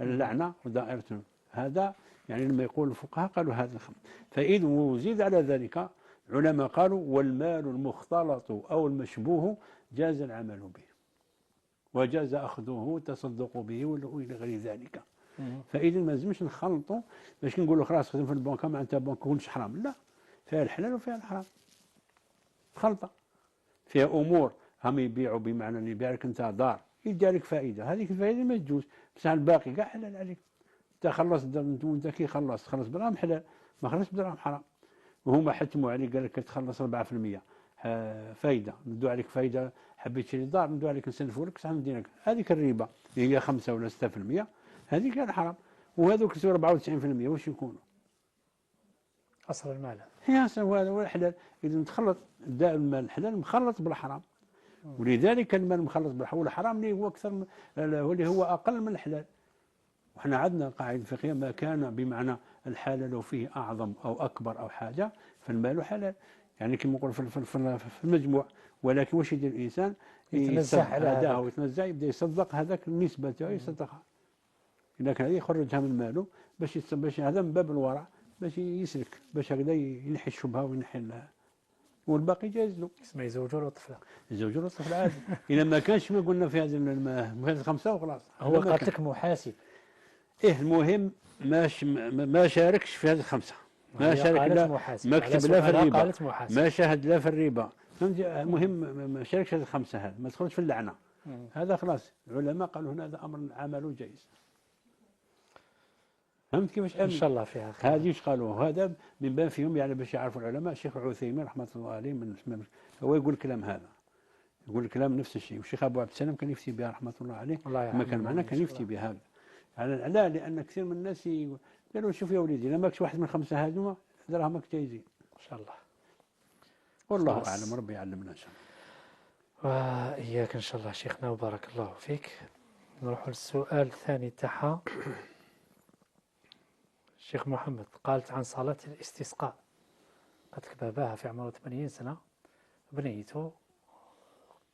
اللعنه ودائره هذا. يعني لما يقول الفقهاء قالوا هذا الخمس. فإذا وزيد على ذلك علماء قالوا والمال المختلط أو المشبوه جاز العمل به وجاز أخذه والتصدق به وإلى غير ذلك. فإذا ما لازمش نخلطوا باش نقولوا خلاص خدم في البنكة معناتها البنك كلش حرام، لا، فيها الحلال وفيها الحرام، خلطة فيها أمور هم يبيعوا بمعنى أن يبيع لك أنت دار يدي لك فائدة، هذيك الفائدة ما تجوز، بصح الباقي كاع حلال عليك. انت خلصت وانت كي خلص بدراهم حلال، ما خلصت بدراهم حرام. وهما حتموا عليك قال لك تخلص 4% فايده، ندوا عليك فايده، حبيت تشري دار ندوا عليك نسلفوا لك صح ندير لك. هذيك الربا اللي هي 5 ولا 6% هذيك كان حرام. وهذوك 94% واش يكونوا؟ اصل المال هي اصل هذا هو الحلال. اذا تخلط المال الحلال مخلط بالحرام، ولذلك المال مخلط بالحرام والحرام اللي هو اكثر اللي هو اقل من الحلال. وإحنا عندنا قاعدة فقهية ما كان بمعنى الحلال فيه أعظم أو أكبر أو حاجة فالمال حلال، يعني كما نقول في المجموع. ولكن واش يدير الإنسان؟ يتنزه على هذا ويتنزه، يبدا يصدق هذاك النسبة تاعو يصدقها، إذا كان يخرجها من ماله باش هذا من باب الورع باش يسلك، باش هكذا ينحي الشبهة وينحي والباقي جايز له. اسمه يزوجوا له طفله، يزوجوا له طفل عادي. إذا ما كانش ما قلنا في هذه الخمسة وخلاص. هو قالت لك محاسب. إيه المهم ما شاركش في هذه الخمسة، ما شارك لا ما كتب لا في الربا، ما شاهد لا في الربا، المهم ما شاركش في هذه الخمسة، هذا ما تخرج في اللعنة. هذا خلاص العلماء قالوا هنا هذا أمر عمله جائز. فهمت كيفاش؟ إن شاء الله فيها خير. هذه ايش قالوا؟ هذا من باب فيهم يعني باش يعرفوا العلماء. الشيخ العثيمين رحمة الله عليه هو يقول الكلام هذا، يقول الكلام نفس الشيء. والشيخ أبو عبد السلام كان يفتي بها رحمة الله عليه، ما كان معنا كان يفتي بهذا. لا، لأن كثير من الناس قالوا شوف يا وليدي إذا ماكش واحد من الخمسة هذوما دراهمك جايزين إن شاء الله. والله أعلم، ربي يعلمنا إن شاء الله. وإياك إن شاء الله شيخنا وبارك الله فيك. نروح للسؤال الثاني تاعها. الشيخ محمد قالت عن صلاة الاستسقاء، قالت لك باباها في عمره 80 سنة بنيته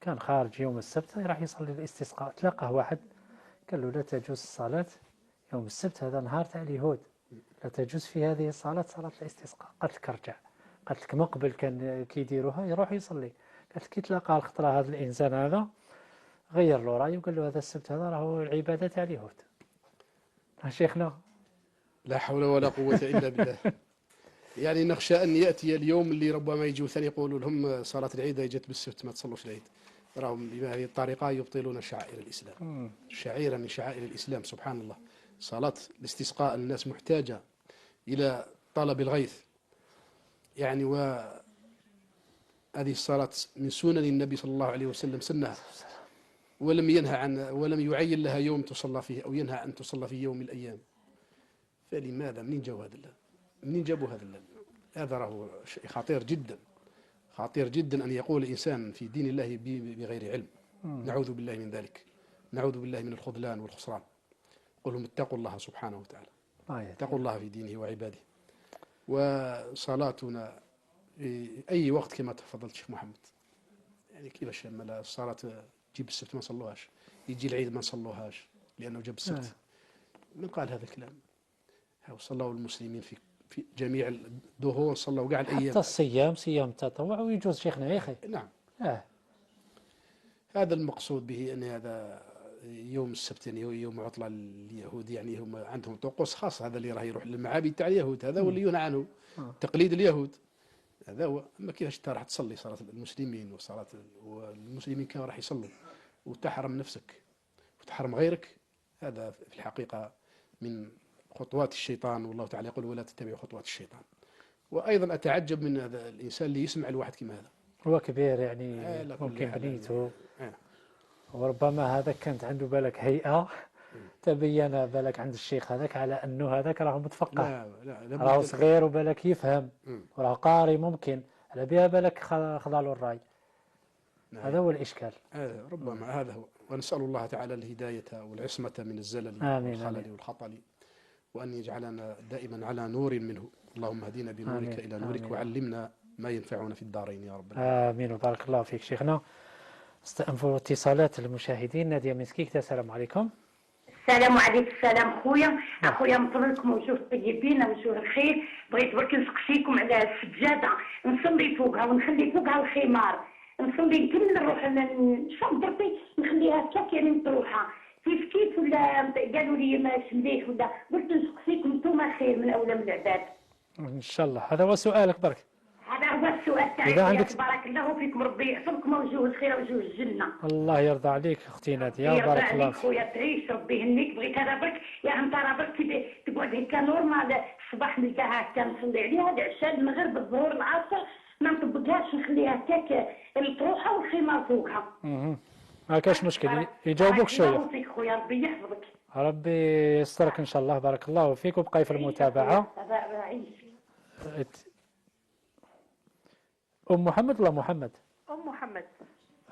كان خارج يوم السبت راح يصلي الاستسقاء، تلاقاه واحد قال له لا تجوز الصلاة يوم السبت، هذا نهار تاع اليهود، لا تجوز في هذه الصلاة صلاة الاستسقاء. قالت لك ارجع، قالت لك من قبل كان كيديروها يروح يصلي، قالت لك كي تلاقى الخطرة هذا الإنسان هذا غير له رأيه وقال له هذا السبت هذا راهو العبادة تاع اليهود. شيخنا لا حول ولا قوة إلا بالله. يعني نخشى أن يأتي اليوم اللي ربما يجوا ثاني يقولوا لهم صلاة العيد جت بالسبت ما تصلوش العيد. راهم بهذه الطريقة يبطلون شعائر الإسلام، شعيرة من شعائر الإسلام. سبحان الله. صلاة الاستسقاء الناس محتاجة إلى طلب الغيث، يعني وهذه الصلاة من سنن النبي صلى الله عليه وسلم سنها، ولم ينهى عن ولم يعين لها يوم تصلى فيه أو ينهى أن تصلى في يوم من الأيام. فلماذا منين جابوا هذا الليل؟ منين جابوا هذا الليل؟ هذا راهو شيء خطير جدا، خطير جدا أن يقول الإنسان في دين الله بغير علم. نعوذ بالله من ذلك، نعوذ بالله من الخذلان والخسران. قل لهم اتقوا الله سبحانه وتعالى، اتقوا الله في دينه وعباده. وصلاتنا في أي وقت كما تفضلت شيخ محمد، يعني كيفاش الصلاة تجيب السبت ما نصلوهاش، يجي العيد ما نصلوهاش لأنه جاب السبت. من قال هذا الكلام؟ صلوا المسلمين في جميع الدهور، صلوا كاع الأيام، حتى الصيام صيام التطوع ويجوز شيخنا يا أخي. نعم. هذا المقصود به أن هذا يوم السبت يعني يوم عطلة اليهود، يعني هم عندهم طقوس خاص، هذا اللي راه يروح للمعابد تاع اليهود هذا هو اللي ينهى عنه، تقليد اليهود هذا هو. أما كيفاش أنت راح تصلي صلاة المسلمين وصلاة والمسلمين كانوا راح يصلوا وتحرم نفسك وتحرم غيرك، هذا في الحقيقة من خطوات الشيطان، والله تعالى يقول ولا تتبعوا خطوات الشيطان. وأيضا أتعجب من هذا الإنسان اللي يسمع الواحد كما هذا، هو كبير يعني ممكن بنيته، وربما هذاك كانت عنده بالك هيئة تبين بالك عند الشيخ هذاك على أنه هذاك راه متفقه، راه صغير وبالك يفهم وراه قاري، ممكن على بها بالك خضع له الرأي. هذا هو الإشكال. ربما هذا هو. ونسأل الله تعالى الهداية والعصمة من الزلل والخلل والخطل، وأن يجعلنا دائما على نور منه. اللهم هدينا بنورك إلى نورك وعلمنا ما ينفعنا في الدارين يا رب العالمين. آمين وبارك الله فيك شيخنا. استأنفوا اتصالات المشاهدين. نادية من سكيكتا، السلام عليكم. السلام عليكم. السلام خويا من فضلكم وجوه طيبين وجوه الخير. بغيت برك نسقسيكم على السجاده نصلي فوقها ونخلي فوقها الخمار، نصلي نكمل نروح نشوف بركي نخليها هكاك يعني مطروحه كيف ولا قالوا لي ماش مليح ولا قلت نسقسيكم نتوما خير من اولى من العباد ان شاء الله. هذا هو سؤالك برك؟ هذا هو السؤال تاعي. بارك الله فيكم، ربي يحفظكم وجوه الخير وجوه الجنه. الله يرضى عليك اختي نادية، بارك الله فيك. خويا تعيش ربي يهنيك. بغيت هذا برك يا انت راه برك تقعد هكا نورمال الصباح نلقاها هكا نصلي عليها، العشاء المغرب الظهر العصر ما نطبقهاش، نخليها هكاك الطروحه والخمار فوقها. ما كاش مشكل، يجاوبوك شويه. بارك الله فيك خويا، ربي يحفظك. ربي يسترك ان شاء الله. بارك الله فيك وبقاي في المتابعه. أم محمد ولا محمد؟ أم محمد.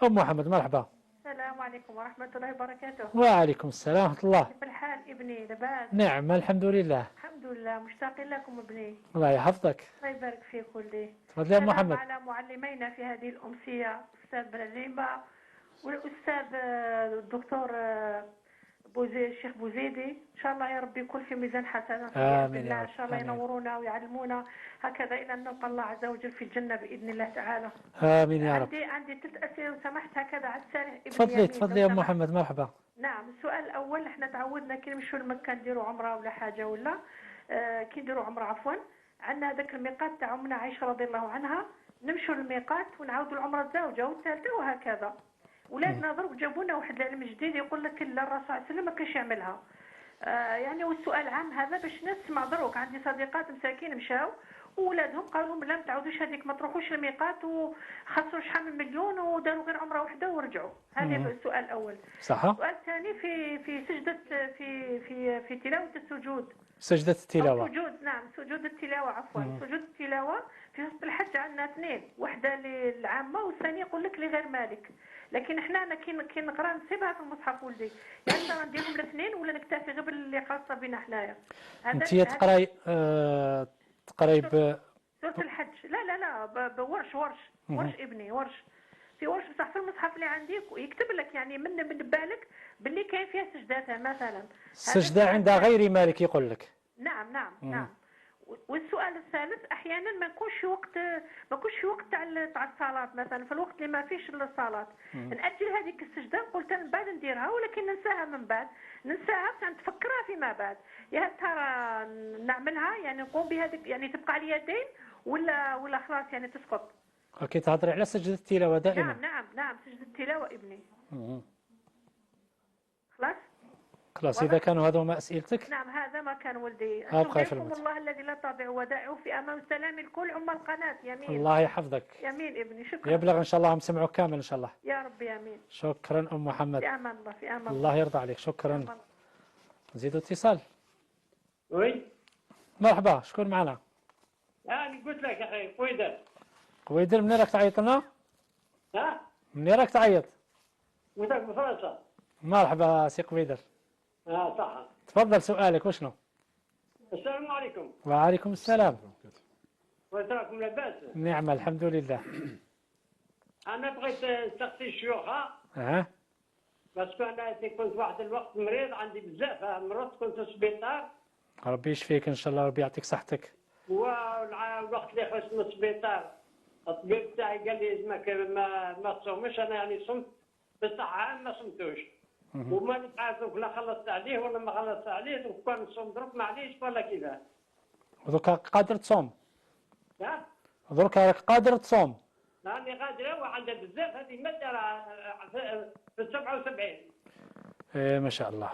أم محمد، مرحبا. السلام عليكم ورحمة الله وبركاته. وعليكم السلام ورحمة الله. كيف الحال ابني؟ لاباس؟ نعم الحمد لله. الحمد لله، مشتاقين لكم ابني. الله يحفظك. الله يبارك فيك ولدي. تفضل يا محمد. على معلمينا في هذه الأمسية الأستاذ بلازيمبا والأستاذ الدكتور الشيخ بوزيدي، ان شاء الله يا ربي يكون في ميزان حسنات. امين يا رب. ان شاء الله ينورونا ويعلمونا هكذا الى ان نلقى الله عز وجل في الجنه باذن الله تعالى. امين يا رب. عندي 3 اسئله لو سمحت هكذا على السريع. تفضلي يا ام محمد، مرحبا. نعم، السؤال الاول، احنا تعودنا كي نمشوا لمكه نديروا عمره ولا حاجه ولا كي نديروا عمره عفوا، عندنا هذاك الميقات تاع امنا عائشه رضي الله عنها، نمشوا للميقات ونعاودوا العمره الزوجه والثالثه وهكذا. ولادنا ضرب جابوا لنا واحد العلم جديد يقول لك لا، الرسول صلى الله عليه وسلم ما كانش يعملها. يعني والسؤال عام هذا باش نسمع دروك. عندي صديقات مساكين مشاو وولادهم قالوا لهم لا ما تعاودوش هذيك، ما تروحوش الميقات وخسروا شحال من مليون وداروا غير عمره واحده ورجعوا. هذا السؤال الاول. صح. السؤال الثاني في سجده في تلاوه السجود. سجده التلاوه. سجود، نعم سجود التلاوه عفوا. سجود التلاوه في وسط الحج عندنا 2، واحده للعامه والثانيه يقول لك لغير مالك. لكن احنا كي نقرا نسيبها في المصحف ولدي، يعني ترى نديرهم الاثنين ولا نكتفي غير باللي خاصه بنا حنايا. انت تقراي سوره الحج. لا بورش ابني ورش في ورش بصح في المصحف اللي عندي يكتب لك يعني من بالك باللي كاين فيها سجداتها مثلا. السجده عند غير مالك يقول لك. نعم. والسؤال الثالث، احيانا ما يكونش وقت تاع الصلاه مثلا، في الوقت اللي ما فيش الصلاه ناجل هذيك السجده، قلت من بعد نديرها ولكن ننساها من بعد، نتفكرها فيما بعد. يا ترى نعملها يعني نقوم بهذيك يعني تبقى على اليدين ولا خلاص يعني تسقط؟ اوكي، تهضري على سجده التلاوه دائما. نعم سجده التلاوه ابني. خلاص إذا كانوا هذو ما أسئلتك. نعم هذا ما كان ولدي. أشكركم الله الذي لا تضيع ودائعه في أمان السلام الكل عمال القناة. يمين. الله يحفظك. يمين ابني، شكرا. يبلغ إن شاء الله مسمعوك كامل إن شاء الله. يا رب يمين. شكرا أم محمد. في أمان الله في أمان الله يرضى عليك. شكرا. نزيدوا اتصال. وي مرحبا، شكون معنا؟ أنا قلت لك يا أخي قويدر. قويدر، منين راك تعيط لنا؟ ها؟ منين راك تعيط؟ قلت لك من فرنسا. مرحبا سي قويدر. صح. تفضل سؤالك وشنو؟ السلام عليكم. وعليكم السلام. وانت راكم لاباس؟ نعم الحمد لله. أنا بغيت نسقسي الشيوخة. باسكو أنا كنت واحد الوقت مريض، عندي بزاف مرض، كنت في السبيطار. ربي يشفيك إن شاء الله، ربي يعطيك صحتك. والوقت اللي خرجت من السبيطار الطبيب تاعي قال لي لازمك ما تصومش. أنا يعني صمت بصح عام ما صمتوش. وما نتعرف لا خلصت عليه ولا ما خلصت عليه، دوك كان نصوم دروك معليش ولا كيفاه. ودروك قادر تصوم؟ ها؟ دروك راك قادر تصوم؟ راني غادره وعندها بزاف هذه ماده في 77. إيه ما شاء الله.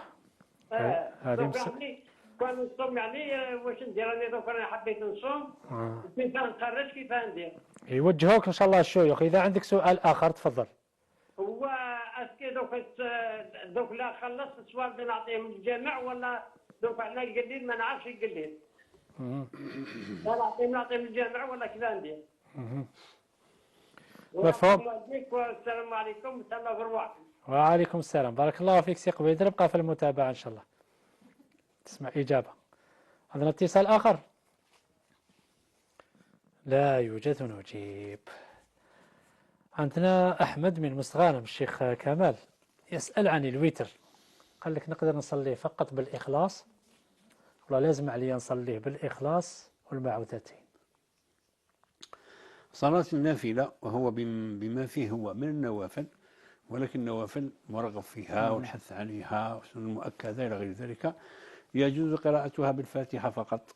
هذه يعني كان نصوم يعني واش ندير راني دوك انا حبيت نصوم كيف نخرج كيف ندير. يوجهوك ان شاء الله الشيوخ. اذا عندك سؤال اخر تفضل. هو اسكي دوك لا خلصت السؤال بنعطيهم الجامع ولا دوك على القليل ما نعرفش القليل. نعطيهم الجامع ولا كيف ندير. مفهوم. والسلام عليكم ورحمه الله وبركاته. وعليكم السلام. بارك الله فيك سي قبيل. ابقى في المتابعة إن شاء الله تسمع إجابة. عندنا اتصال آخر؟ لا يوجد نجيب. عندنا أحمد من مستغانم الشيخ كمال يسأل عن الوتر، قال لك نقدر نصليه فقط بالإخلاص ولا لازم عليا نصليه بالإخلاص والمعوذتين؟ صلاة النافلة وهو بما فيه هو من النوافل، ولكن النوافل مرغب فيها والحث عليها والسنن المؤكدة إلى غير ذلك، يجوز قراءتها بالفاتحة فقط،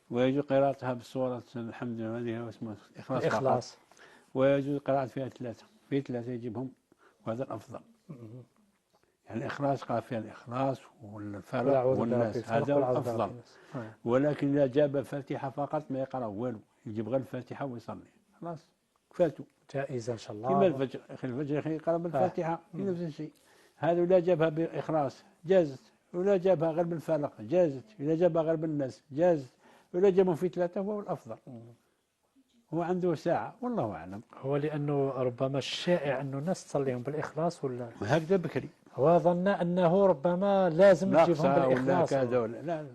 ويجوز قراءتها بسورة الحمد لله واسمه الإخلاص فقط، ويجوز قراءة فيها ثلاثة يجيبهم، وهذا الأفضل. يعني الإخلاص قال فيها الإخلاص والفلق والناس، هذا الأفضل. ولكن إذا جاب الفاتحة فقط ما يقرأ والو، يجيب غير الفاتحة ويصلي خلاص كفاته. جائزة إن شاء الله. كما الفجر، الفجر يقرأ بالفاتحة نفس الشيء. هذا ولا جابها بإخلاص جازت، ولا جابها غير بالفلق جازت، ولا جابها غير بالناس جازت، ولا جابهم في ثلاثة هو الأفضل. هو عنده ساعة والله أعلم. هو لأنه ربما الشائع أنه الناس تصليهم بالإخلاص ولا هكذا بكري. هو ظن أنه ربما لازم تجيبهم بالإخلاص ولا كذا لا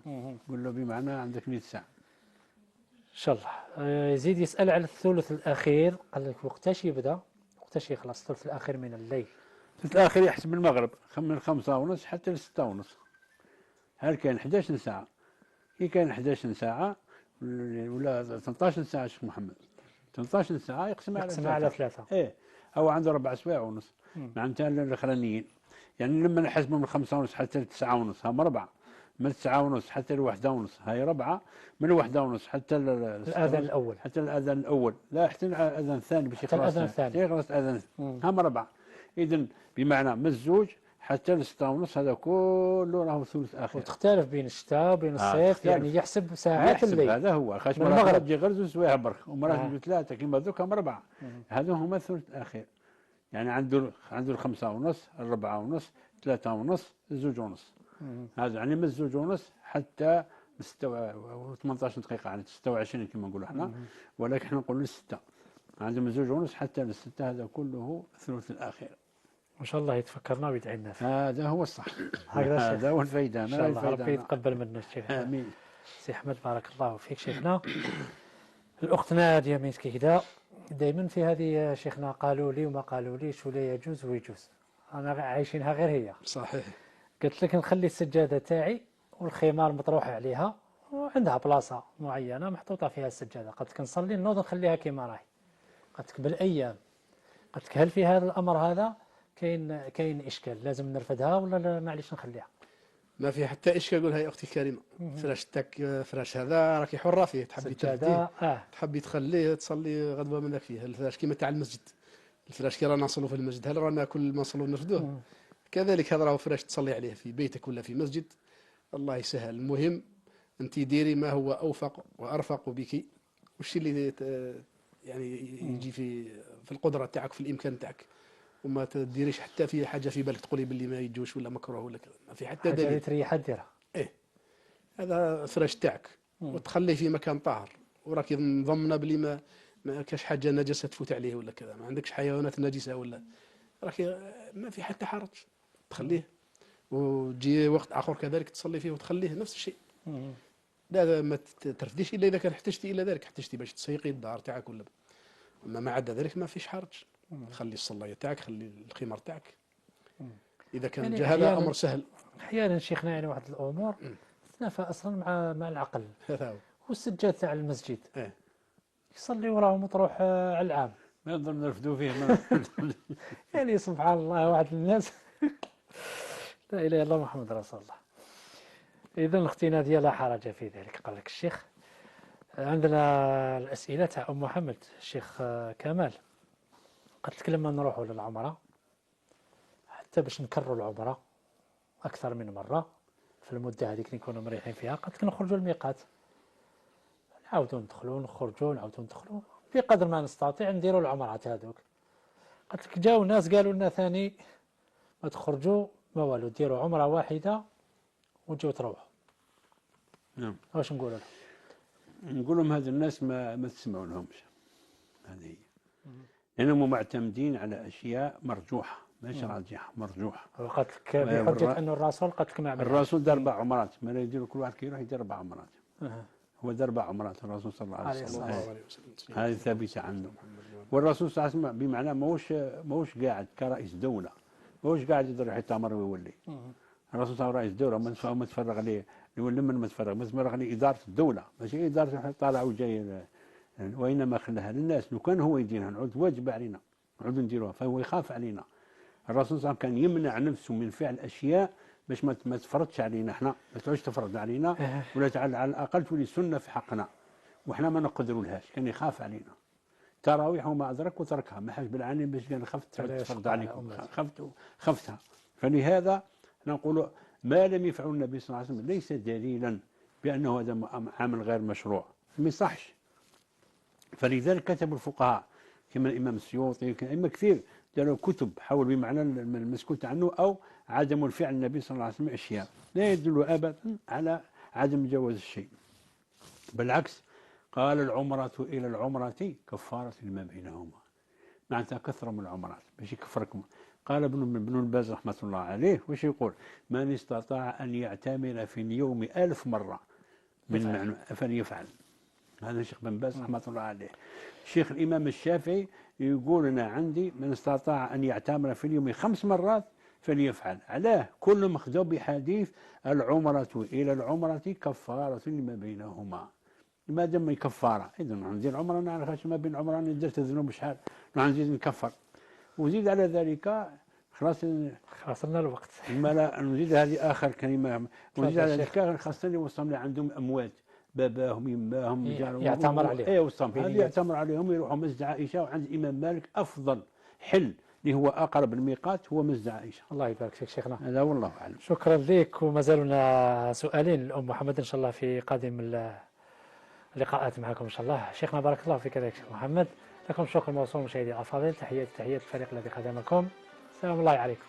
قل له بمعنى عندك 100 ساعة إن شاء الله. يزيد يسأل على الثلث الأخير، قال لك وقتاش يبدأ وقتاش يخلص الثلث الأخير من الليل؟ الثلث الأخير يحسب المغرب من 5:30 حتى 6:30. هل كان 11 ساعة؟ كي كان 11 ساعة ولا 18 ساعة شيخ محمد، 18 ساعة يقسم على 3. إيه هو عنده 4 سوايع ونص معناتها الأخرانيين. يعني لما نحسبهم من 5:30 حتى 9:30 هم 4، من 9:30 حتى 1:30 هاي 4، من 1:30 حتى الأذان الأول، حتى الأذان الأول لا حتى الأذان الثاني باش يخلص الأذان هم 4. إذن بمعنى من الزوج حتى 6:30 هذا كله راهو ثلث آخر. وتختلف بين الشتاء وبين الصيف يعني يحسب ساعات الليل. هذا هو خاش مرة تجي غير 2 سوايع برك ومرة تجي 3 كيما ذوك هم 4. هذو هما الثلث الأخير. يعني عنده 5:30 4:30 3:30 2:30. هذا يعني من 2:30 حتى 18 دقيقة يعني 26 كما نقولوا احنا، ولكن احنا نقولوا 6. عنده من 2:30 حتى 6 هذا كله الثلث الأخير. ما شاء الله يتفكرنا ويدعي لنا فيه. هذا هو الصح. هذا هو الفايدة. إن شاء الله ربي يتقبل منا الشيخ. آمين. سي أحمد بارك الله فيك شيخنا. الأخت نادية من كيكدا دائما في هذه شيخنا قالوا لي وما قالوا ليش ولا يجوز ويجوز، أنا عايشينها غير هي. صحيح. قلت لك نخلي السجادة تاعي والخمار مطروح عليها وعندها بلاصة معينة محطوطة فيها السجادة، قلت لك نصلي نوض نخليها كما راهي. قلت لك بالأيام، قلت لك هل في هذا الأمر هذا كاين إشكال لازم نرفدها ولا معليش نخليها؟ ما في حتى إشكال. قولها يا أختي الكريمة، فراش تاك فراش هذا راكي حرة فيه، تحبي ترفديه تحبي تخليه تصلي غدوة منك فيه. الفراش كيما تاع المسجد، الفراش كي رانا نصلوا في المسجد هل رانا كل ما نصلوا نرفدوه؟ كذلك هذا راهو فراش تصلي عليه في بيتك ولا في مسجد، الله يسهل. المهم أنت ديري ما هو أوفق وأرفق بك، والشيء اللي يعني يجي في القدرة تاعك في الإمكان تاعك، وما تديريش حتى في حاجة في بالك تقولي باللي ما يجوش ولا مكروه ولا كذا، ما في حتى دليل. حاجة تريح ديرها. إيه هذا فراش تاعك وتخليه في مكان طاهر، وراكي مضمنة بلي ما كاش حاجة نجسة تفوت عليه ولا كذا، ما عندكش حيوانات نجسة ولا راكي ما في حتى حرج، تخليه وتجي وقت آخر كذلك تصلي فيه وتخليه نفس الشيء. لا ما ترفديش إلا إذا كان احتجتي إلى ذلك، احتجتي باش تسيقي الدار تاعك ولا، أما ما عدا ذلك ما فيش حرج. خلي الصلاية تاعك، خلي الخمار تاعك إذا كان يعني هذا أمر سهل. أحيانا شيخنا يعني واحد الأمور تتنافى أصلا مع العقل. والسجاد تاع المسجد يصلي وراه مطروح على العام، ما نقدر نرفدوا فيه يعني سبحان الله واحد الناس لا إله إلا الله محمد رسول الله. إذا اختنا ديال لا حرج في ذلك. قال لك الشيخ عندنا الأسئلة تاع أم محمد. الشيخ كمال قالت لك لما نروحوا للعمرة حتى باش نكرروا العمرة أكثر من مرة في المدة هذيك نكونوا مريحين فيها، قالت لك نخرجوا الميقات، نعاودوا ندخلوا نخرجوا نعاودوا ندخلوا بقدر ما نستطيع نديروا العمرات هذوك. قالت لك جاو ناس قالوا لنا ثاني ما تخرجوا ما والو، ديروا عمرة واحدة وتجوا تروحوا. نعم. واش نقولوا لهم؟ نقول لهم هذا الناس ما تسمعوا لهمش، هذه هي، لأنهم معتمدين على أشياء مرجوحة ماشي راجحة، مرجوحة. وقالت لك بحجة أنه الرسول قالت لك ما عمل. الرسول دار 4 عمرات، ما لا يديروا كل واحد كيروح يدير 4 عمرات. هو دار 4 عمرات الرسول صلى الله عليه وسلم، هذه ثابتة عنه. والرسول صلى الله عليه وسلم بمعنى ماهوش قاعد كرئيس دولة، ماهوش قاعد يروح يتامر ويولي. الرسول صلى الله عليه وسلم رئيس دولة ما تفرغ عليه لمن ما تفرغ عليه إدارة الدولة، ماشي إدارة طالع وجاي، وإنما خلاها للناس. لو كان هو يديرها نعود واجب علينا نعود نديروها، فهو يخاف علينا. الرسول صلى الله عليه وسلم كان يمنع نفسه من فعل أشياء باش ما تفرضش علينا احنا، ما تعودش تفرض علينا، ولا على الأقل تولي سنة في حقنا وإحنا ما نقدروا لهاش. كان يخاف علينا. تراويح وما أدرك وتركها، ما حاش بالعاني باش قال خفت تفرض عليكم، خفتها. فلهذا نقول ما لم يفعل النبي صلى الله عليه وسلم ليس دليلا بأنه هذا عمل غير مشروع، ما يصحش. فلذلك كتب الفقهاء كما الإمام السيوطي كما كثير داروا كتب حول بمعنى المسكوت عنه أو عدم الفعل النبي صلى الله عليه وسلم أشياء لا يدل أبدا على عدم جواز الشيء، بالعكس قال العمرة إلى العمرة كفارة لما بينهما، معناتها كثرة من العمرات باش يكفركم. قال ابن باز رحمة الله عليه وش يقول؟ من استطاع أن يعتمر في اليوم 1000 مرة فليفعل. هذا الشيخ بن باز رحمة الله عليه. الشيخ الإمام الشافعي يقول أنا عندي من استطاع أن يعتمر في اليوم 5 مرات فليفعل. علاه؟ كل مخذوب بحديث العمرة إلى العمرة كفارة لما بينهما. ما دام كفارة إذا ندير عمرة نعرف ما بين عمرة درت الذنوب شحال نزيد نكفر، وزيد على ذلك خلاص لنا الوقت. ما لا نزيد هذه آخر كلمة، ونزيد على ذلك خاصة اللي وصلنا عندهم أموات باباهم يماهم يعتمر عليهم. اي وصلهم هذه يعتمر عليهم يروحوا مسجد عائشة. وعند الإمام مالك أفضل حل اللي هو أقرب الميقات هو مسجد عائشة. الله يبارك فيك شيخنا. هذا والله أعلم. شكرا لك. وما زالنا سؤالين لأم محمد إن شاء الله في قادم اللقاءات معكم إن شاء الله. شيخنا بارك الله فيك يا شيخ محمد. لكم شكر موصول مشاهدي الأفاضل. تحيات الفريق الذي خدمكم. السلام الله عليكم.